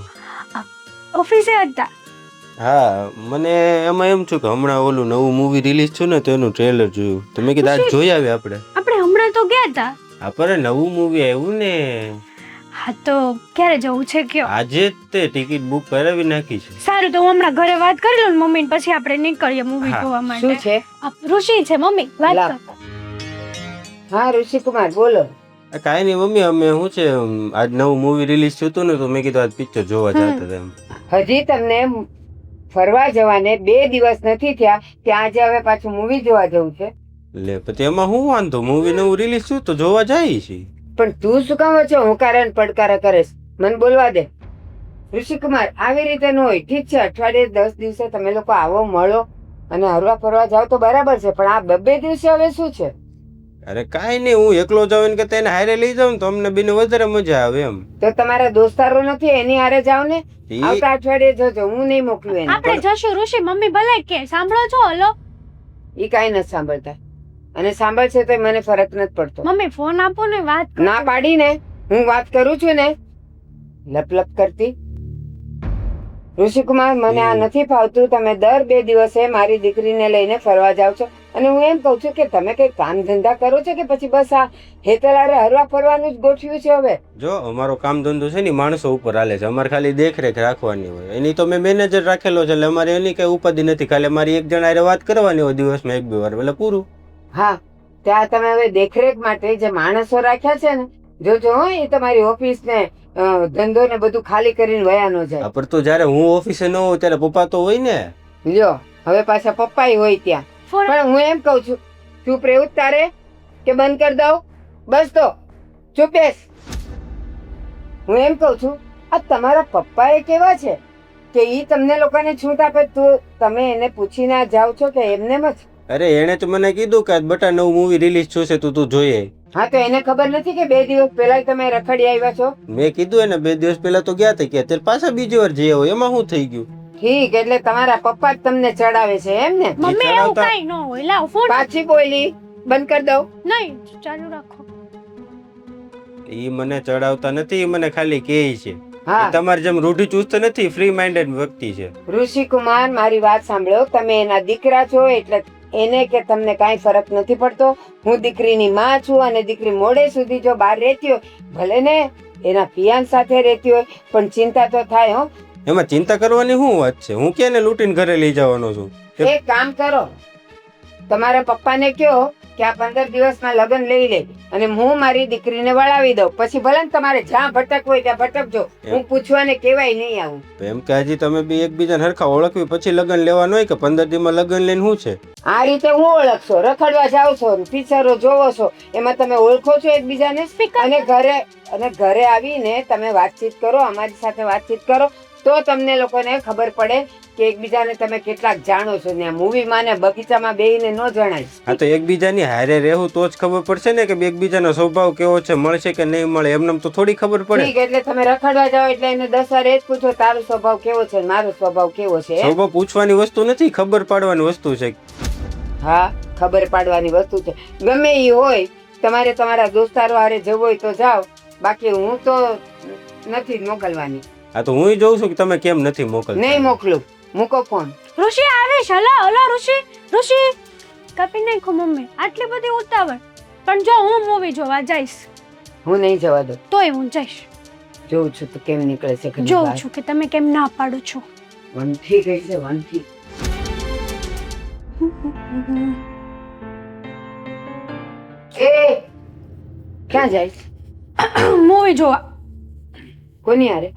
ઓફિસે હતા? હા, મને એમાં એમ છું કે હમણાં ઓલું નવું મૂવી રિલીઝ થયું ને તો એનું ટ્રેલર જોયું. તો મેં કીધું આજ જોઈ આવે આપણે. આપણે હમણાં તો ગયા હતા. આપણે નવું મૂવી આવ્યું ને, હા તો ક્યારે જવું છે કયો? આજે જ તે ટિકિટ બુક કરાવી નાખી છે. સારું, તો હું હમણાં ઘરે વાત કરી લઉં ને મમ્મી, પછી આપણે નીકળીએ મૂવી હા. જોવા શું માટે. છે? ઋષિ છે મમ્મી, વાત લાવ. કર. હા ઋષિકુમાર બોલો. કાંઈ નહીં મમ્મી, અમે શું છે આજ નવું મૂવી રિલીઝ થયું હતું ને તો મેં કીધું આજ પિક્ચર જોવા જતા હતા એમ. હજી તમને ફરવા જવાને 2 દિવસ નથી થયા, ત્યાં આજે હવે પાછું મૂવી જોવા જવું છે. લે પછી એમાં શું વાંધો, મૂવી નવું રિલીઝ થયું તો જોવા જાય છે. પણ તું શું કામ છો હુંકારા પડકારા કરે છે? મને બોલવા દે. ઋષિકુમાર આવી રીતે ન હોય. ઠીક છે, અઠવાડિયે 10 દિવસે તમે લોકો આવો મળો અને હરવા ફરવા જાવ તો બરાબર છે, પણ આ 2 દિવસે હવે શું છે? અરે કાંઈ નહીં, હું એકલો જાઉં ને કે એને હારે લઈ જાઉં તો અમને બેને વધારે મજા આવે એમ. તો તમારા દોસ્તારો નથી એની હારે જાવ ને. ઈ- આવતા અઠવાડિયે જજો, હું નહીં મોકલું એને. આપણે જશું ઋષિ. મમ્મી ભલે કે સાંભળો છો? હલો ઈ કાંઈ નથી સાંભળતા, અને સાંભળશે તો મને ફરક નથી પડતો. મમ્મી, ફોન આપો ને, વાત કરો. ના પાડી ને, હું વાત કરું છું ને. લપ લપ કરતી. ઋષિકુમાર, મને આ નથી ફાવતું. તમે દર 2 દિવસે મારી દીકરીને લઈને ફરવા જાવ છો, અને હું એમ કહું છું કે તમે કઈ કામ ધંધા કરો છો કે પછી બસ આ હેતલારે હરવા ફરવાનું જ ગોઠવ્યું છે હવે? જો અમારો કામ ધંધો છે ને માણસો ઉપર હાલે છે, અમારે ખાલી દેખરેખ રાખવાની હોય. એની તો મેં મેનેજર રાખેલો છે એટલે અમારે એની કઈ ઉપાધિ નથી. ખાલી અમારી એક જણ હારે વાત કરવાની હોય દિવસમાં 1-2 વાર, એટલે પૂરું. હા, ત્યાં તમે હવે દેખરેખ માટે જે માણસો રાખ્યા છે ને, જોજો હો, એ તમારી ઓફિસ ને ધંધો ને બધું ખાલી કરીને વયા ન જાય. પર તો જયારે હું ઓફિસે ન હોઉં ત્યારે પપ્પા તો હોય ને. લ્યો, હવે પાછા પપ્પાય હોય ત્યાં. ફોન. પણ હું એમ કઉ છું, ચૂપ રહેવું જ તારે કે બંધ કરી દઉં? બસ તો ચૂપ બેસ. હું એમ કઉ છું, આ તમારા પપ્પા એ કેવા છે કે ઈ તમને લોકોને છૂટ આપે તો તમે એને પૂછીને આ જાઓ છો કે એમને જ? અરે એને તો મને કીધું કે આજ બટા નવું મૂવી રિલીઝ થશે તું જોઈએ. હા, તો એને ખબર નથી કે 2 દિવસ પહેલા તમે રખડી આવ્યા છો? મેં કીધું એને 2 દિવસ પહેલા તો ગયા હતા કે અત્યારે પાછા બીજી વાર જઈ આવો, એમાં શું થઈ ગયું? ઠીક, એટલે તમારા પપ્પા જ તમને ચડાવે છે એમ ને? મમ્મી, એવું ચલાવતા- કાંઈ ન હોય. લાવ ફોન. પાછી બોલી, બંધ કરી દઉં? નહીં, ચાલુ રાખો. ઈ મને ચડાવતા નથી, ઈ મને ખાલી કહે છે. હા, તમારે જેમ રૂઢી ચુસ્ત નથી, ફ્રી માઇન્ડેડ વ્યક્તિ છે. ઋષિકુમાર, મારી વાત સાંભળો. તમે એના દીકરા છો એટલે એને કે તમને કાંઈ ફરક નથી પડતો. હું દીકરીની માં છું, અને દીકરી મોડે સુધી જો બહાર રહેતી હોય, ભલે ને એના પિયાન સાથે રહેતી હોય, પણ ચિંતા તો થાય હો. એમાં ચિંતા કરવાની શું વાત છે? હું ક્યાં ને લૂંટીને ઘરે લઈ જવાનો છું? એક કામ કરો, તમારા પપ્પાને કહો કે આ 15 દિવસમાં લગ્ન લઈ લે, અને હું મારી દીકરીને વળાવી દઉં. પછી ભલે ને તમારે જ્યાં ભટક હોય ત્યાં ભટકજો, હું પૂછવાને કેવાય નહીં આવું. તો એમ કે હજી તમે બી એકબીજાને હરખા ઓળખવી પછી લગ્ન લેવાનું હોય કે 15 દિવસમાં લગ્ન લઈને શું છે? આ રીતે હું ઓળખશો? રખડવા જાવ છો, પિક્ચરો જોવો છો, એમાં તમે ઓળખો છો એકબીજાને? અને ઘરે આવીને તમે વાતચીત કરો, અમારી સાથે વાતચીત કરો, તો તમને લોકોને ખબર પડે કે એકબીજાને તમે કેટલાક જાણો છો. ને મૂવીમાં ને બગીચામાં બેહીને ન જણાય. હા, તો એકબીજાની હારે રહેવું તો જ ખબર પડશે ને કે એકબીજાનો સ્વભાવ કેવો છે, મળશે કે નહીં મળે. એમને તો થોડી ખબર પડે. ઠીક, એટલે તમે રખડવા જાઓ એટલે એને 10 વાર એ જ પૂછો તારો સ્વભાવ કેવો છે, મારો સ્વભાવ કેવો છે એમ? સ્વભાવ પૂછવાની વસ્તુ નથી, ખબર પાડવાની વસ્તુ છે. હા, ખબર પાડવાની વસ્તુ છે. ગમે એ હોય, તમારે તમારા દોસ્તારો હારે જવું હોય તો જાઓ, બાકી હું તો નથી જ મોકલવાની. હા, તો હું જોઉં છું કે તમે કેમ નથી મોકલતા. નહીં મોકલું. મૂકો ફોન. ઋષિ આવીશ. હલો હલો ઋષિ. ઋષિ કાપી નાખો મમ્મી, આટલી બધી ઉતાવળ. પણ જો હું મૂવી જોવા જઈશ. હું નહીં જવા દઉં. તોય હું જઈશ. જોઉં છું તો કેમ નીકળે છે ઘણી જોઉં વાર. છું કે તમે કેમ ના પાડો છો. વનથી ગઈ છે વનથી. એ ક્યાં જાય? મૂવી જોવા. કોની હારે?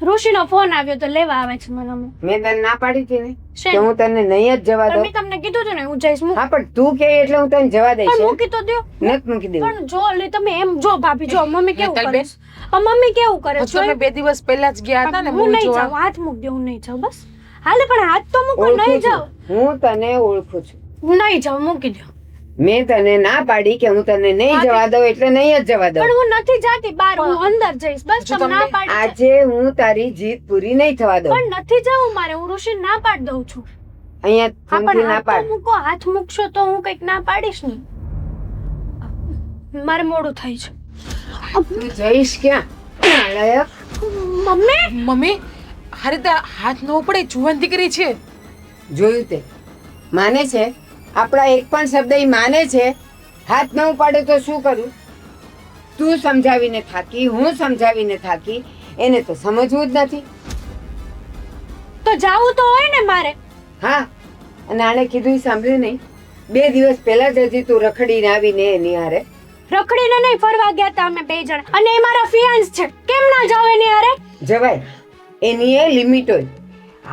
ઋષિનો ફોન આવ્યો તો લેવા આવે છે મને હમણાં. મેં તને ના પાડી હતી ને શેની? કે હું તને નહીં જ જવા પણ દઉં. મેં તમને કીધું હતું ને હું જઈશ હા પણ તું કે એટલે હું તને જવા દઈશ. પણ મૂકી તો દો. નથી મૂકી દેવું. પણ જો લે તમે એમ જો ભાભી જો મમ્મી કેવું નેતલ કરે બેન. છે મમ્મી કેવું કરે હજુ તમે છે 2 દિવસ પહેલા જ ગયા હતા ને હું મૂવી નહીં જોવા. જાઉં હાથ મૂક દે હું નહીં જાઉં બસ હાલે પણ હાથ તો મૂકો ઓળખું નહીં છું. જાઉં હું તને ઓળખું છું. હું નહીં જાઉં મૂકી દો મેં તને ના પાડી કે હું તને નહીં જવા દઉં એટલે નહીં જ જવા દઉં. પણ હું નથી જાતી બહાર હું અંદર જઈશ બસ હજુ તમે ના તમને પાડી છે. આજે હું તારી જીત પૂરી નહીં થવા દઉં. પણ નથી જવું મારે હું ઋષિ ના પાડી દઉં છું અહીંયા હા ફોનથી પણ ના હાથ તો પાડ. મૂકો હાથ મૂકશો તો હું કંઈક ના પાડીશ ને મારે મોડું થઈ છે તું જઈશ ક્યાં? નાલાયક. મમ્મી મમ્મી આ રીતે હાથ ન ઉપડે જુવાન દીકરી છે. જોયું તે માને છે આપણા એક પણ શબ્દ ઈ માને છે. હાથ ન ઉપાડે તો શું કરું? તું સમજાવીને થાકી હું સમજાવીને થાકી એને તો સમજવું જ નથી. તો જાવું તો હોય ને મારે હા અને આણે કીધું ઈ સાંભળ્યું નહીં? 2 દિવસ પહેલા જ હજી તું રખડીને આવીને એની હારે રખડીને નહીં ફરવા ગયા હતા અમે 2 જણ અને એ મારા ફિયાન્સ છે કેમ ના જાવ એની હારે જવાય. એની એ લિમિટ હોય.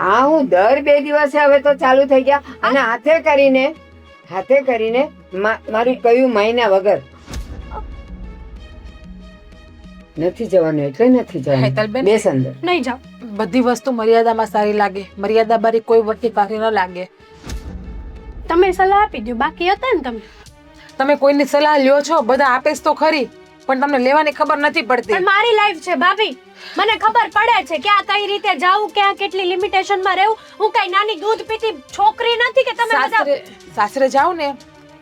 હા હું દર 2 દિવસે હવે તો ચાલુ થઈ ગયા અને હાથે કરીને મારું કયું મહિના વગર નથી જવાનું એટલે નથી જવાનું. હેતલબેન. બેસ અંદર. નહીં જાવ બધી વસ્તુ મર્યાદામાં સારી લાગે, મર્યાદા બારી કોઈ વસ્તુ સારી ન લાગે. તમે સલાહ આપી દો બાકી હતા ને તમે કોઈની સલાહ લ્યો છો, બધા આપે જ તો ખરી, પણ તમને લેવાની ખબર નથી પણ પડતી. મારી લાઈફ છે ભાભી મને ખબર પડે છે કે આ કઈ રીતે જાવું ક્યાં કેટલી લિમિટેશન માં રહેવું. હું કઈ નાની દૂધ પીતી છોકરી નથી કે તમે બધા સાસરે જાવ ને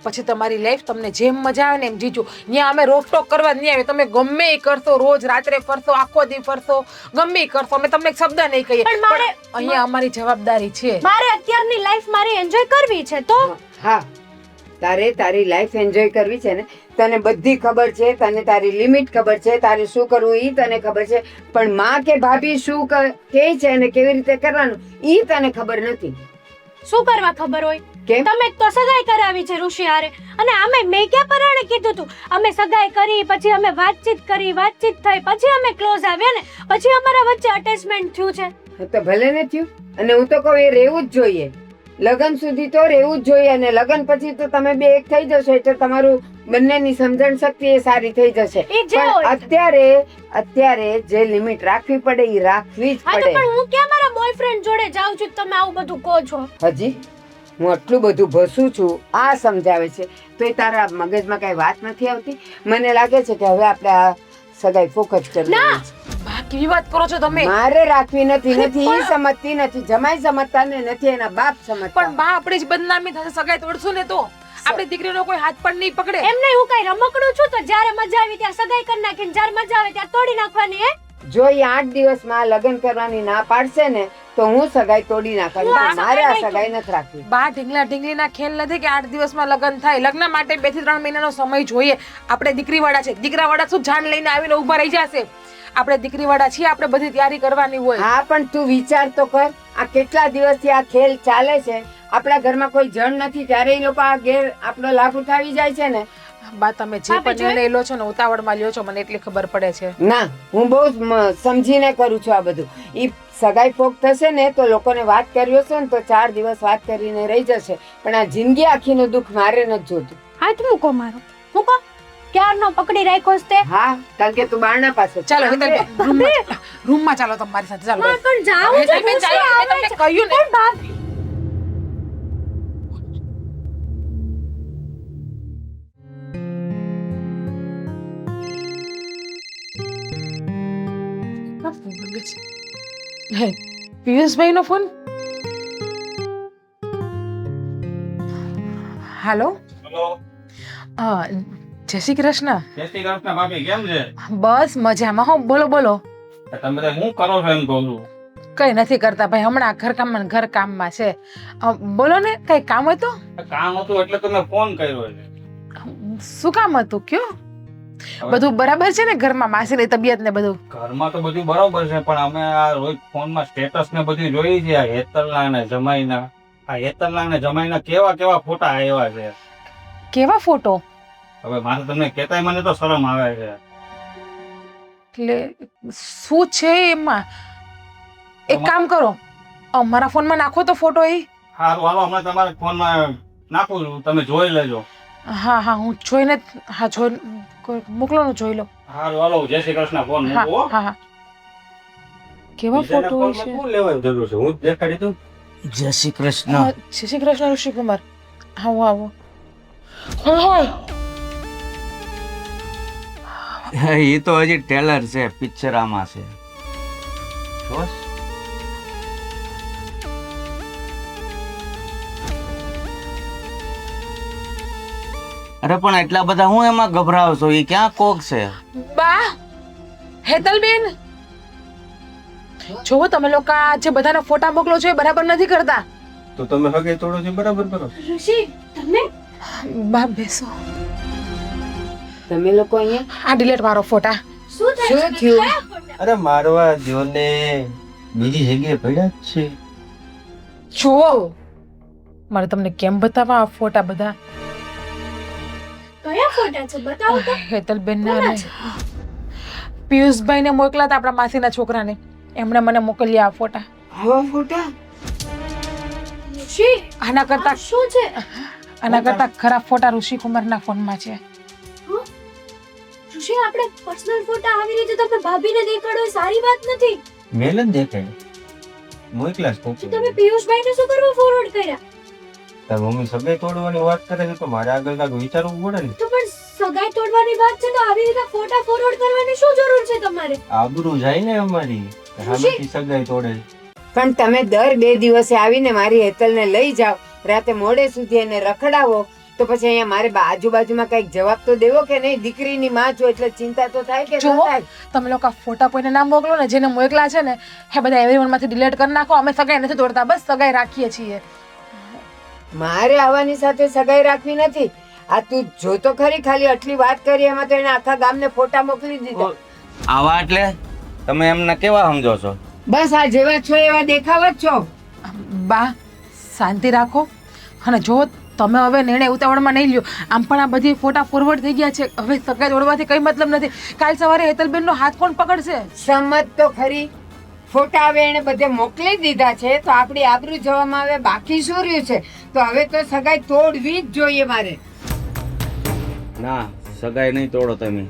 પછી તમારી લાઈફ તમને જેમ મજા આવે ને એમ જીજો. ત્યાં અમે રોકટોક કરવા જ નહીં આવે. તમે ગમે એ કરશો, રોજ રાત્રે ફરશો, આખો દી ફરશો, ગમે એ કરશો, અમે તમને એક શબ્દ નહીં કહીએ. પણ મારે- પણ અહીંયા અમારી જવાબદારી છે. મારે અત્યારની લાઈફ મારી એન્જોય કરવી છે તો હા તારે તારી લાઈફ એન્જોય કરવી છે ને તને બધી ખબર છે. તને તારી લિમિટ ખબર છે. તારે શું કરવું ઈ તને ખબર છે. પણ માં કે ભાભી શું કહે છે અને કેવી રીતે કરવાનું ઈ તને ખબર નથી. શું કરવા ખબર હોય કેમ? તમે તો સગાઈ કરાવી છે ઋષિ હારે અને અમે મેં ક્યાં પરાણે કીધું તું અમે સગાઈ કરી પછી અમે વાતચીત થઈ પછી અમે ક્લોઝ આવ્યા ને પછી અમારા વચ્ચે અટેચમેન્ટ થયું છે. તો ભલે ને થયું અને હું તો કહું એ રહેવું જ જોઈએ. લગ્ન સુધી તો રહેવું જ જોઈએ અને લગ્ન પછી તો તમે બે એક થઈ જશો એટલે તમારું બંનેની સમજણ શક્તિ એ સારી થઈ જશે. એ જે પણ હોય. અત્યારે જે લિમિટ રાખવી પડે એ રાખવી જ હા તો પડે. પણ હું ક્યાં મારા બોયફ્રેન્ડ જોડે જાઉં છું તમે આવું બધું કહો છો. હજી હું આટલું બધું ભસું છું આ સમજાવે છે તો એ તારા મગજમાં કઈ વાત નથી આવતી. મને લાગે છે કે હવે આપણે આ સગાઈ ફોકસ કરવી ના. છે. બા કેવી વાત કરો છો તમે? મારે રાખવી નથી ઈ સમજતી નથી. જમાઈ સમજતા ને નથી એના બાપ પણ સમજતા. બા આપણે જ બદનામી થશે, સગાઈ તોડશું ને તો આપણી દીકરીનો કોઈ હાથ પણ નહીં પકડે. એમ નહીં હું કઈ રમકડું છું તો જ્યારે મજા આવી ત્યાં સગાઈ કરી નાખીને જ્યારે મજા આવે ત્યારે તોડી નાખવાની હે જો એ 8 દિવસમાં લગ્ન કરવાની ના પાડશે ને તો હું સગાઈ તોડી નાખવાની. હું આ મારે આ સગાઈ સગાઈ નથી રાખવી. બા ઢીંગલા ખેલ નથી કે 8 દિવસમાં લગ્ન થાય. લગ્ન માટે 2 થી 3 મહિનાનો સમય જોઈએ. આપણે દીકરીવાળા છે, દીકરાવાળા શું જાન લઈને આવીને ઊભા રહી જશે. આપણે દીકરીવાળા છીએ, આપણે બધી તૈયારી કરવાની હોય. હા પણ તું વિચાર તો કર આ કેટલા દિવસથી આ ખેલ ચાલે છે. આપણા ઘરમાં કોઈ જણ નથી ત્યારે એ લોકો આ ઘેર આપણો લાભ ઉઠાવી જાય છે ને. બા તમે જે આપે પણ નિર્ણય લો છો ને ઉતાવળમાં લ્યો છો, મને એટલી ખબર પડે છે. ના હું બહુ સમજીને કરું છું આ બધું. ઈ સગાઈ ફોક થશે ને તો લોકોને વાત કર્યો છે ને તો 4 દિવસ વાત કરીને રહી જશે પણ આ જિંદગી આખીનું દુઃખ મારે નથી જોતું. હાથ મૂકો મારો મૂકો ક્યારનો પકડી રાખ્યો છે તે હા કારણ કે તું બારણા પાસે છે. ચાલો હેતલબેન, રૂમમાં ચાલો તમારી સાથે. ચાલો પણ જાઉં છું હેતલબેન, ઋષિ ચાલો, આવે મેં છે. તમને કહ્યું ને. પણ બાપ હે પિયુષભાઈ નો ફોન. હાલો. હેલો. જય શ્રી કૃષ્ણ. જય શ્રી કૃષ્ણ ભાભી, કેમ છે? બસ મજામાં હો. બોલો બોલો. તમે બધા શું કરો છો એમ કહું છું. કઈ નથી કરતા ભાઈ, હમણાં ઘરકામમાં છે. બોલો ને, કઈ કામ હોય તો. કામ હતું એટલે તમે ફોન કર્યો છે. શું કામ હતું કયો? બધું બરાબર છે ને ઘરમાં માસીની તબિયત ને બધું? ઘરમાં તો બધું બરોબર છે પણ અમે આ રોજ ફોનમાં સ્ટેટસ ને બધું જોઈ છે આ હેતલના ને જમાઈના. આ હેતલના ને જમાઈના કેવા કેવા ફોટા આવ્યા છે. કેવા ફોટો? હવે મારે તમને કહેતાય મને તો શરમ આવે છે. એટલે શું છે એમાં? એક કામ કરો, મારા ફોનમાં નાખો તો ફોટો એ. હારું હાલો હમણાં તમારા ફોનમાં નાખું છું, તમે જોઈ લેજો. હા હા, હું જોઈને મોકલો ને, જોઈ લો. હારું હાલો, જય શ્રી કૃષ્ણ. ફોન હા મૂકો. હા હા. કેવા બીજાના ફોટો ફોનમાં છે? શું લેવાની જરૂર છે? હું જ દેખાડી દઉં. જય શ્રી કૃષ્ણ. હા, જય શ્રી કૃષ્ણ ઋષિકુમાર. આવો આવો. હોય એ તો હજી ટેલર છે, પિક્ચર આમાં છે. જોશ? અરે પણ એટલા બધા હું એમાં ગભરાવ છો? એ ક્યાં કોક છે? બા, હેતલબેન, જોવો તમે લોકો આ જે બધાના ફોટા મોકલો છો એ બરાબર નથી કરતા. તો તમે હગે તોડો છો બરાબર કરો. ઋષિ તમે બા બેસો. તમે લોકો અહીંયા આ ડિલીટ મારો ફોટા. શું થાય શું થયું? કયા ફોટા? અરે મારવા જો ને, બીજી જગ્યાએ પડ્યા જ છે. જુઓ, મારે તમને કેમ બતાવવા આ ફોટા બધા? કયા ફોટા છે બતાવો તો. હેતલબેન કોના ના છે? પિયુષભાઈ ને મોકલા હતા, આપણા માસીના છોકરાને. એમણે મને મોકલ્યા આ ફોટા. આવા ફોટા? ઋષિ આના કરતા આ શું છે? આના કરતા ખરાબ ફોટા ઋષિકુમારના ફોનમાં છે. ઋષિ આપણે પર્સનલ ફોટા આવી રીતે તમે ભાભીને દેખાડો એ સારી વાત નથી. મેલ જ દેખાય. મોકલા જ તો તમે પિયુષભાઈને શું કરવા ફોરવર્ડ કર્યા? તાર મમ્મી સગાઈ તોડવાની વાત કરે છે તો મારે આગળ કાંઈક વિચારવું પડે ને. તો પણ સગાઈ તોડવાની વાત છે તો આવી રીતે ફોટા ફોરવર્ડ કરવાની શું જરૂર છે તમારે? આબરૂ જાય ને અમારી. સામેથી સગાઈ તોડે. પણ તમે દર 2 દિવસે આવીને મારી હેતલને લઈ જાઓ, રાતે મોડે સુધી એને રખડાવો, તો પછી અહીંયા મારે આજુબાજુમાં કઈક જવાબ તો દેવો કે નહીં? દીકરીની માં છો એટલે ચિંતા તો થાય કે ન જુઓ, થાય? તમે લોકો આ ફોટા કોઈને ના મોકલો ને, જેને મોકલા છે ને એ બધા એવરીવનમાંથી ડિલીટ કરી નાખો. અમે સગાઈ નથી તોડતા, બસ સગાઈ રાખીએ છીએ. મારે આવવાની સાથે સગાઈ રાખવી નથી. આ તું જોતો ખરી, ખાલી આટલી વાત કરી એમાં તો એને આખા ગામને ફોટા મોકલી દીધા. આવા એટલે તમે એમને કેવા સમજો છો? બસ આ જેવા છો એવા દેખાવ જ છો. બા, શાંતિ રાખો. અને જો તમે હવે નિર્ણય ઉતાવળમાં નહીં લ્યો. આમ પણ આ બધી ફોટા ફોરવર્ડ થઈ ગયા છે. હવે સગાઈ તોડવાથી કઈ મતલબ નથી. કાલ સવારે હેતલબેનનો હાથ કોણ પકડશે? સંમત તો ખરી. ફોટા હવે એને બધે મોકલી દીધા છે તો આપણી આબરૂ જવામાં હવે બાકી શું રહ્યું છે? તો હવે તો સગાઈ તોડવી જ જોઈએ મારે. ના, સગાઈ નહીં તોડો તમે.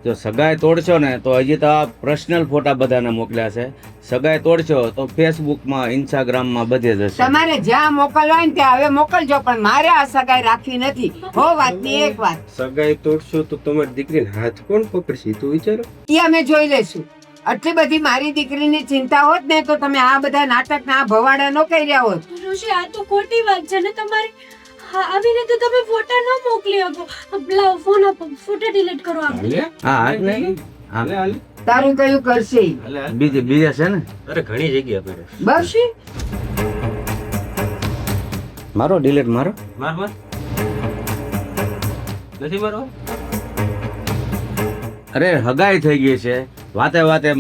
જો સગાઈ તોડશો ને તો હજી તો આ પર્સનલ ફોટા બધાને મોકલ્યા છે. સગાઈ તોડશો તો ફેસબુકમાં, ઇન્સ્ટાગ્રામમાં બધે જશે. તમારે જ્યાં મોકલવા હોય ને ત્યાં હવે મોકલજો, પણ મારે આ સગાઈ રાખવી નથી. હો વાતની એક વાત. સગાઈ તોડશો તો તમારી દીકરીને હાથ કોણ પકડશે તું વિચારો. એ અમે જોઈ લેશું. આટલી બધી મારી દીકરીની ચિંતા હોત ને તો તમે આ બધા નાટક ના ભવાડા ન કર્યા હોત. ઋષિ આ તો ખોટી વાત છે ને તમારી. હા, આવી રીતે તમે ફોટા ન મોકલી શકો. લાવો ફોન આપો, ફોટા ડિલીટ કરો આપણે. હા હાલ નહીં. હાલે હાલે. તારું કયું કરશે ઈ? બીજા છે ને? અરે ઘણી જગ્યા પડે. બસ મારો ડિલીટ મારો. માર માર. નથી મારો. અરે હગાઈ થઈ ગઈ છે, વાતે વાતે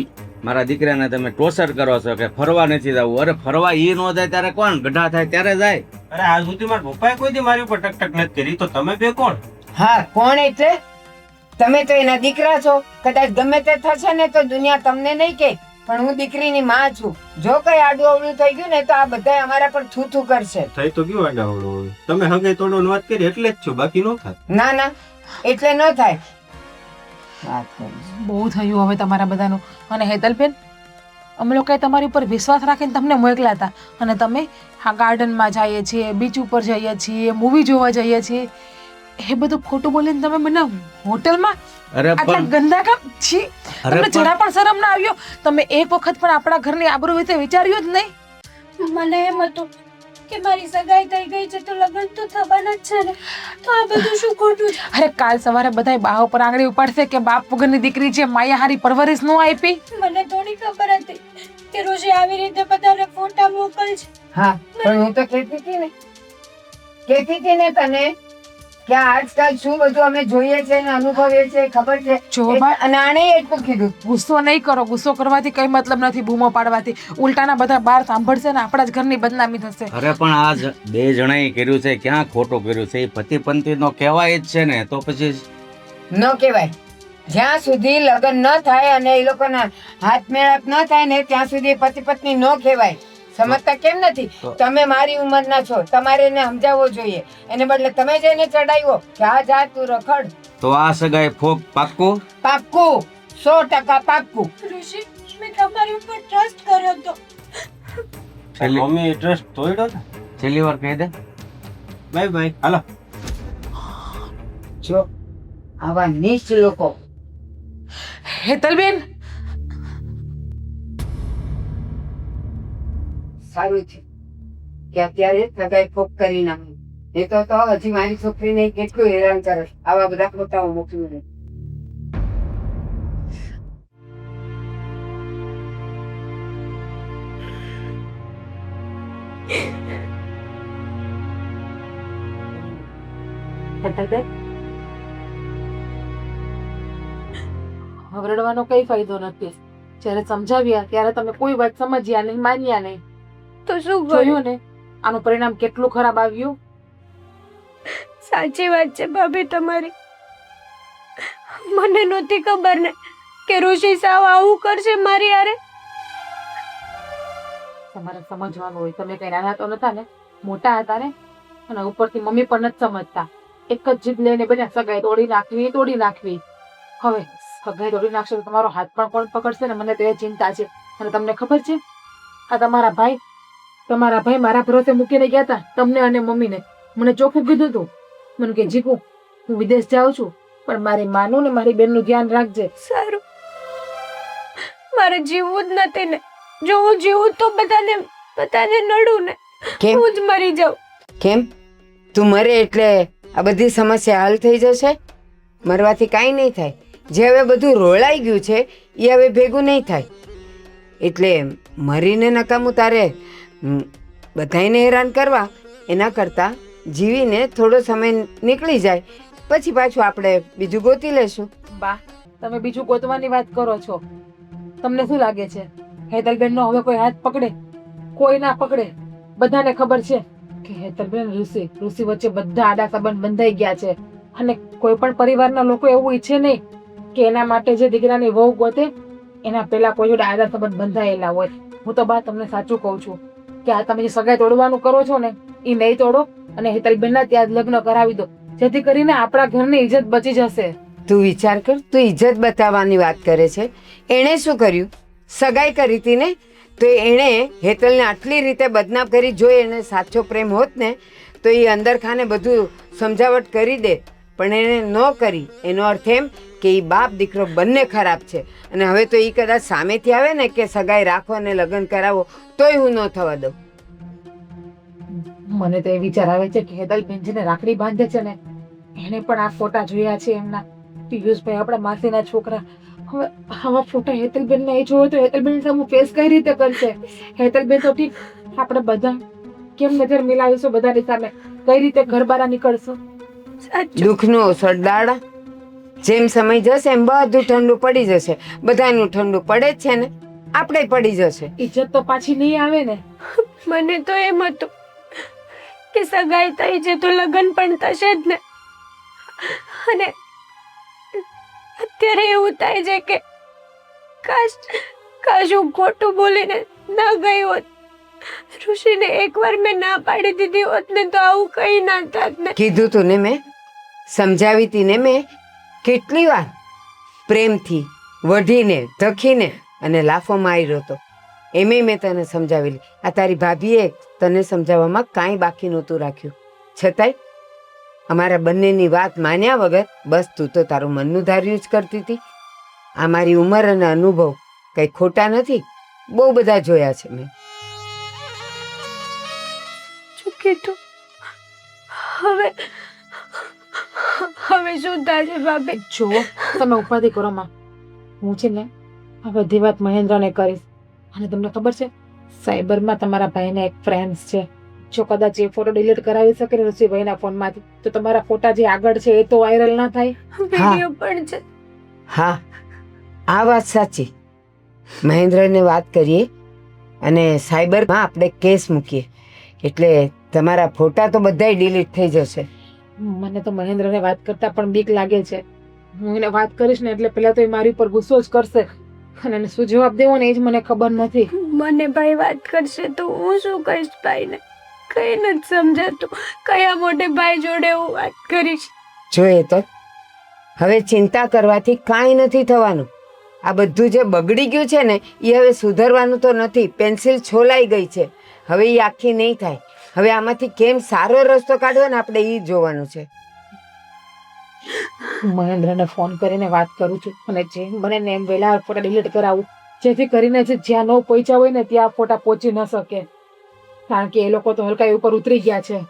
મારા દીકરાને તમે ટોર્ચર કરો છો કે ફરવા નથી જવું. અરે ફરવા ઈ ન જાય ત્યારે કોણ? ગઢા થાય ત્યારે જાય. અરે આજ સુધી મારા પપ્પાએ કોઈ દી મારી ઉપર ટક ટક નથી કરી, તો તમે બે કોણ? હા, કોણ એટલે? તમે તો એના દીકરા છો. કદાચ ગમે તે થશે ને તો દુનિયા તમને નહીં કે, પણ હું દીકરીની માં છું. જો કઈ આડું અવળું થઈ ગયું ને તો આ બધા અમારા પર થૂથું કરશે. થઈ તો ગયું આડાવડો. તમે હગાઈ તોડવાની વાત કરી એટલે જ છો, બાકી ન થાય. ના ના, એટલે ન થાય. વાત કરું. બહુ થયું હવે તમારા બધાનું. અને હેતલબેન, અમે લોકોએ તમારી ઉપર વિશ્વાસ રાખીને તમને મોકલ્યા હતા, અને તમે હા ગાર્ડનમાં જઈએ છીએ, બીચ ઉપર જઈએ છીએ, મૂવી જોવા જઈએ છીએ, એ બધું ખોટું બોલીને તમે મને હોટલમાં અરે આટલા પણ ગંદા કામ છી. અરે તમને જરા પણ શરમ ના આવ્યો? તમે એક વખત પણ આપણા ઘરની આબરૂ વિશે વિચાર્યું જ નહીં? મને એમ હતું કે મારી સગાઈ થઈ ગઈ છે તો લગ્ન તો થવાના જ છે ને, તો આ બધું શું ખોટું છે? અરે કાલ સવારે બધાય બા ઉપર આંગળી ઉપાડશે કે બાપ વગરની દીકરી છે, માયાહારી પરવરિશ નો આપી. મને થોડી ખબર હતી કે રોજે આવી રીતે બધાને ફોટા મોકલ છે. હા, પણ હું તો કહેતી હતી ને તને કે આજકાલ શું બધું અમે જોઈએ છે અને અનુભવીએ છીએ ખબર છે. જો બા- અને આણે એટલું કીધું. ગુસ્સો નહીં કરો, ગુસ્સો કરવાથી કઈ મતલબ નથી, બૂમો પાડવાથી. ઉલટાના બધા બાર સાંભળશે ને આપણા જ ઘરની બદનામી થશે. અરે પણ આ બે જણાએ કર્યું છે, ક્યાં ખોટું કર્યું છે? એ પતિ પત્ની નો કહેવાય જ છે ને, તો પછી ન કહેવાય. જ્યાં સુધી લગ્ન ન થાય અને એ લોકોના હાથ મેળાપ ન થાય ને ત્યાં સુધી પતિ પત્ની ન કહેવાય. સમજતા કેમ નથી? તમે મારી ઉંમરના છો, તમારે એને સમજાવવો જોઈએ. એને બદલે તમે જ એને ચડાવ્યો કે આ જા તું રખડ. તો આ સગાઈ ફોક પાક્કું? પાક્કું, 100% પાક્કું. ઋષિ મેં તમારી ઉપર ટ્રસ્ટ કર્યો હતો. મમ્મી ટ્રસ્ટ તોડ્યો ને. છેલ્લી વાર કહી દે. બાય બાય, હાલો. જો આવા નીચ લોકો. હેતલબેન, સારું છે કે અત્યારે સગાઈ ફોક કરી નાખી. એ તો હજી મારી છોકરીને કેટલું હેરાન કરે આવા બધા ફોટાઓ મોકલીને. હેતલબેન, હવે રડવાનો કઈ ફાયદો નથી. જ્યારે સમજાવ્યા ત્યારે તમે કોઈ વાત સમજ્યા નહીં, માન્યા નહીં. તો શું કરું? જોયું ને આનું પરિણામ કેટલું ખરાબ આવ્યું. સાચી વાત છે ભાભી તમારી. મને નહોતી ખબર ને કે ઋષિ સાવ આવું કરશે મારી હારે. તમારે સમજવાનું હોય, તમે કઈ નાના તો નતા ને, મોટા હતા ને, અને ઉપરથી મમ્મી પણ નથી સમજતા. એક જ જીદ લઈને બધા સગાઈ તોડી નાખવી. હવે સગાઈ તોડી નાખશે તો તમારો હાથ પણ કોણ પકડશે ને, મને તો એ ચિંતા છે. અને તમને ખબર છે, આ તમારા ભાઈ મારા ભરોસે મૂકીને ગયા હતા તમને અને મમ્મીને. મને ચોખ્ખું કીધું હતું, મને કે જીકુ હું વિદેશ જાઉં છું, પણ મારી માનું ને મારી બેનનું ધ્યાન રાખજે. સારું, મારે જીવવું જ નથી ને. જો હું જીવું તો બધાને નડું ને. કેમ? હું જ મરી જાઉં. કેમ? તું મરે એટલે આ બધી સમસ્યા હલ થઈ જશે? મરવાથી કાંઈ નહીં થાય. જે હવે બધું રોળાઈ ગયું છે એ હવે ભેગું નહીં થાય. એટલે મરીને નકામું તારે બધાયને હેરાન કરવા એના કરતાં જીવીને થોડો સમય નીકળી જાય પછી પાછું આપણે બીજું ગોતી લેશું. બા, તમે બીજું ગોતવાની વાત કરો છો. તમને શું લાગે છે હેતલબેન નો હવે કોઈ હાથ પકડે? કોઈ ના પકડે. બધાને ખબર છે કે હેતલબેન ઋષિ વચ્ચે બધા આડા સંબંધ બંધાઈ ગયા છે. અને કોઈ પણ પરિવારના લોકો એવું ઈચ્છે નહીં કે એના માટે જે દીકરાની વહુ ગોતે એના પહેલા કોઈ જોડે આડા સંબંધ બંધાયેલા હોય. હું તો બા તમને સાચું કહું છું કે આ તમે જે સગાઈ તોડવાનું કરો છો ને એ નહીં તોડો, અને હેતલબેનના ત્યાં જ લગ્ન કરાવી દો, જેથી કરીને આપણા ઘરની ઇજ્જત બચી જશે. તું વિચાર કર, તું ઇજ્જત બતાવવાની વાત કરે છે. એણે શું કર્યું? સગાઈ કરી હતી ને, તો એણે હેતલને આટલી રીતે બદનામ કરી. જો એને સાચો પ્રેમ હોત ને તો એ અંદર ખાને બધું સમજાવટ કરી દે, પણ એણે ન કરી. એનો અર્થ એમ કે એ બાપ દીકરો બંને ખરાબ છે. અને હવે તો એ કદાચ સામેથી આવે ને કે સગાઈ રાખો અને લગ્ન કરાવો તોય હું ન થવા દઉં. મને તો એ વિચાર આવે છે કે હેતલબેન જેને રાખડી બાંધે છે ને એને પણ આ ફોટા જોયા છે એમના. પિયુષભાઈ આપણા માસીના છોકરા. હવે આવા ફોટા હેતલબેન ને એ જોયો તો હેતલબેન સામે ફેસ કઈ રીતે કરશે? હેતલબેન તો ઠીક, આપણે બધા કેમ નજર મિલાવીશું બધાની સામે? કઈ રીતે ઘર બહાર નીકળશું? દુઃખનો સરદાડા. જેમ સમય જશે એમ બધું ઠંડુ પડી જશે. બધાનું ઠંડુ પડે જ છે ને, આપણે પડી જશે. ઇજ્જત તો પાછી નહીં આવે ને. મને તો એમ હતું કે સગાઈ થઈ છે તો લગ્ન પણ થશે જ ને. અને અત્યારે એવું થાય છે કે કાશ હું ખોટું બોલીને ના ગઈ હોત. ઋષિને એકવાર મેં ના પાડી દીધી હોત ને તો આવું કઈ ના થાત ને. કીધું તું ને મેં, સમજાવી હતી ને મેં કેટલી વાર. પ્રેમથી વઢીને ધખીને અને લાફો માર્યો હતો. એમે મેં તને સમજાવેલી. આ તારી ભાભીએ તને સમજાવવામાં કાંઈ બાકી નહોતું રાખ્યું. છતાંય અમારા બંનેની વાત માન્યા વગર બસ તું તો તારું મનનું ધાર્યું જ કરતી હતી. આ મારી ઉંમર અને અનુભવ કંઈ ખોટા નથી. બહુ બધા જોયા છે મેં. ચૂકી તું. હવે શું થશે ભાભી? જો તમે ઉપાધિ કરો માં, હું છે ને આ બધી વાત મહેન્દ્રને કરીશ. અને તમને ખબર છે સાયબરમાં તમારા ભાઈને એક ફ્રેન્ડ્સ છે, જો કદાચ એ ફોટો ડિલીટ કરાવી શકે ને ઋષિભાઈના ફોનમાંથી તો તમારા ફોટા જે આગળ છે એ તો વાયરલ ના થાય. વિડીયો પણ છે. હા, આ વાત સાચી. મહેન્દ્રને વાત કરીએ અને સાયબરમાં આપણે કેસ મૂકીએ એટલે તમારા ફોટા તો બધાય ડિલીટ થઈ જશે. મને તો મહેન્દ્રને વાત કરતા પણ બીક લાગે છે. હું એને વાત કરીશ ને એટલે પેલા તો એ મારી ઉપર ગુસ્સો જ કરશે અને એને શું જવાબ દેવો ને એ જ મને ખબર નથી. મને ભાઈ વાત કરશે તો હું શું કહીશ ભાઈને? કઈ નથી સમજાતું. કયા મોટે ભાઈ જોડે હું વાત કરીશ? જોઈએ તો હવે ચિંતા કરવાથી કાંઈ નથી થવાનું. આ બધું જે બગડી ગયું છે ને એ હવે સુધરવાનું તો નથી. પેન્સિલ છોલાઈ ગઈ છે, હવે એ આખી નહીં થાય. હવે આમાંથી કેમ સારો રસ્તો કાઢવો ને આપણે એ જોવાનું છે. હું મહેન્દ્રને ફોન કરીને વાત કરું છું અને જેમ બને ને એમ વહેલા ફોટા ડિલીટ કરાવું જેથી કરીને જે જ્યાં ન પહોંચ્યા હોય ને ત્યાં ફોટા પહોંચી ન શકે કારણ કે એ લોકો તો હલકાઈ ઉપર ઉતરી ગયા છે.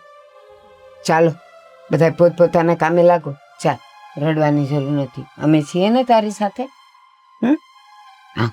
ચાલો બધા પોતપોતાના કામે લાગો. ચાલ, રડવાની જરૂર નથી. અમે છીએ ને તારી સાથે. હા.